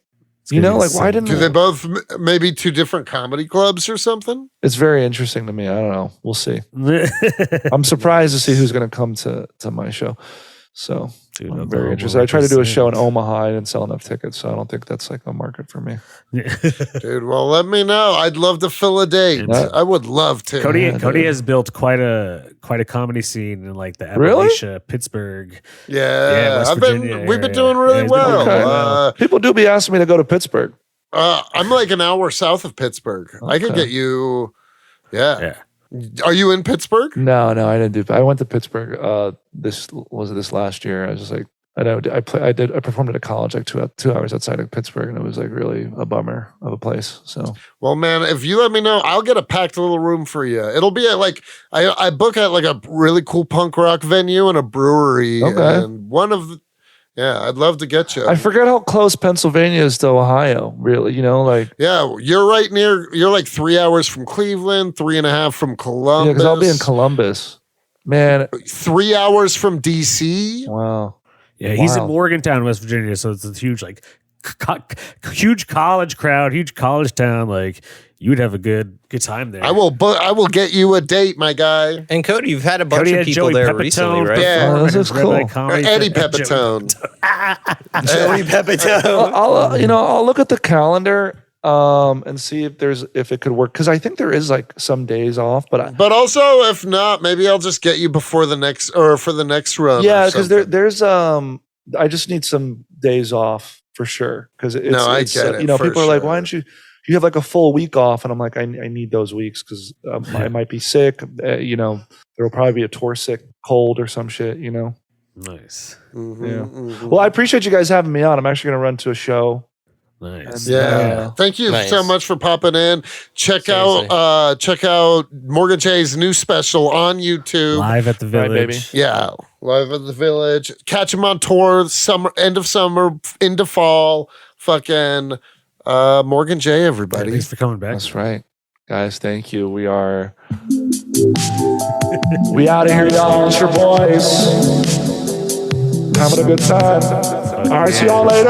Why didn't do they both maybe 2 different comedy clubs or something? It's very interesting to me. I don't know. We'll see. I'm surprised to see who's going to come to my show. So Dude, I'm very interested. I tried to do a show in Omaha. I didn't sell enough tickets, so I don't think that's like a market for me. Dude, well, let me know. I'd love to fill a date. I would love to. Cody has built quite a comedy scene in like the Appalachia, Pittsburgh. Yeah, West Virginia we've been doing really well. Okay. People do be asking me to go to Pittsburgh. I'm like an hour south of Pittsburgh. Okay. I could get you. Yeah. Are you in Pittsburgh? No, I didn't do. I went to Pittsburgh. This last year. I was just like, I performed at a college like 2 hours outside of Pittsburgh, and it was like really a bummer of a place. So, well, man, if you let me know, I'll get a packed little room for you. It'll be at like I book at like a really cool punk rock venue and a brewery. Okay, and I'd love to get you. I forget how close Pennsylvania is to Ohio. Really, yeah, you're right near. You're like 3 hours from Cleveland, 3.5 from Columbus. Yeah, because I'll be in Columbus, man. 3 hours from DC. Wow. Yeah, he's in Morgantown, West Virginia, so it's a huge huge college crowd, huge college town. Like you would have a good time there. I will get you a date, my guy. And Cody, you've had a bunch of people there recently, right? Yeah, this is cool. Eddie Pepitone. Joey Pepitone. I'll look at the calendar and see if it could work, because I think there is like some days off, but also if not, maybe I'll just get you before the next for the next run. Yeah, because there's I just need some days off for sure, because I get it. people are like, why don't you you have like a full week off, and I'm like, I need those weeks because I might be sick. You know, there will probably be a tour sick cold or some shit. You know. Nice. Well, I appreciate you guys having me on. I'm actually going to run to a show. Nice. Yeah. Thank you so much for popping in. Check out Morgan J's new special on YouTube. Live at the Village. Right, baby. Yeah. Live at the Village. Catch him on tour end of summer into fall. Fucking Morgan J, everybody. Thanks for coming back. That's right. Guys, thank you. We out of here, y'all. It's your boys. Having a good time. All right, see y'all later.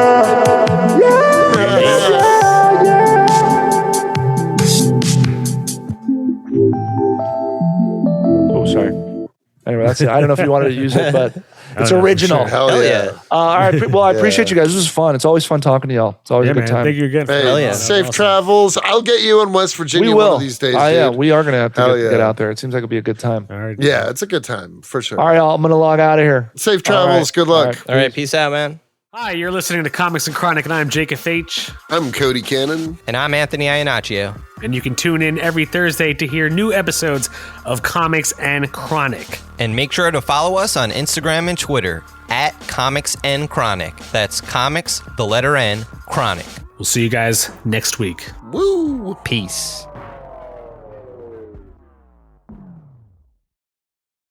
Oh, sorry. Anyway, that's it. I don't know if you wanted to use it, but it's original. Sure. Hell yeah. All right. Well, I appreciate you guys. This is fun. It's always fun talking to y'all. It's always a good time. Thank you again. Hey, safe travels. I'll get you in West Virginia We will. one of these days. Yeah, dude. we are going to have to get out there. It seems like it'll be a good time. All right. Yeah, it's a good time for sure. All right, y'all. I'm going to log out of here. Safe travels. Good luck. All right, peace out, man. Hi, you're listening to Comics and Chronic, and I'm Jacob H. I'm Cody Cannon. And I'm Anthony Iannaccio. And you can tune in every Thursday to hear new episodes of Comics and Chronic. And make sure to follow us on Instagram and Twitter at Comics N Chronic. That's comics, the letter N, Chronic. We'll see you guys next week. Woo! Peace.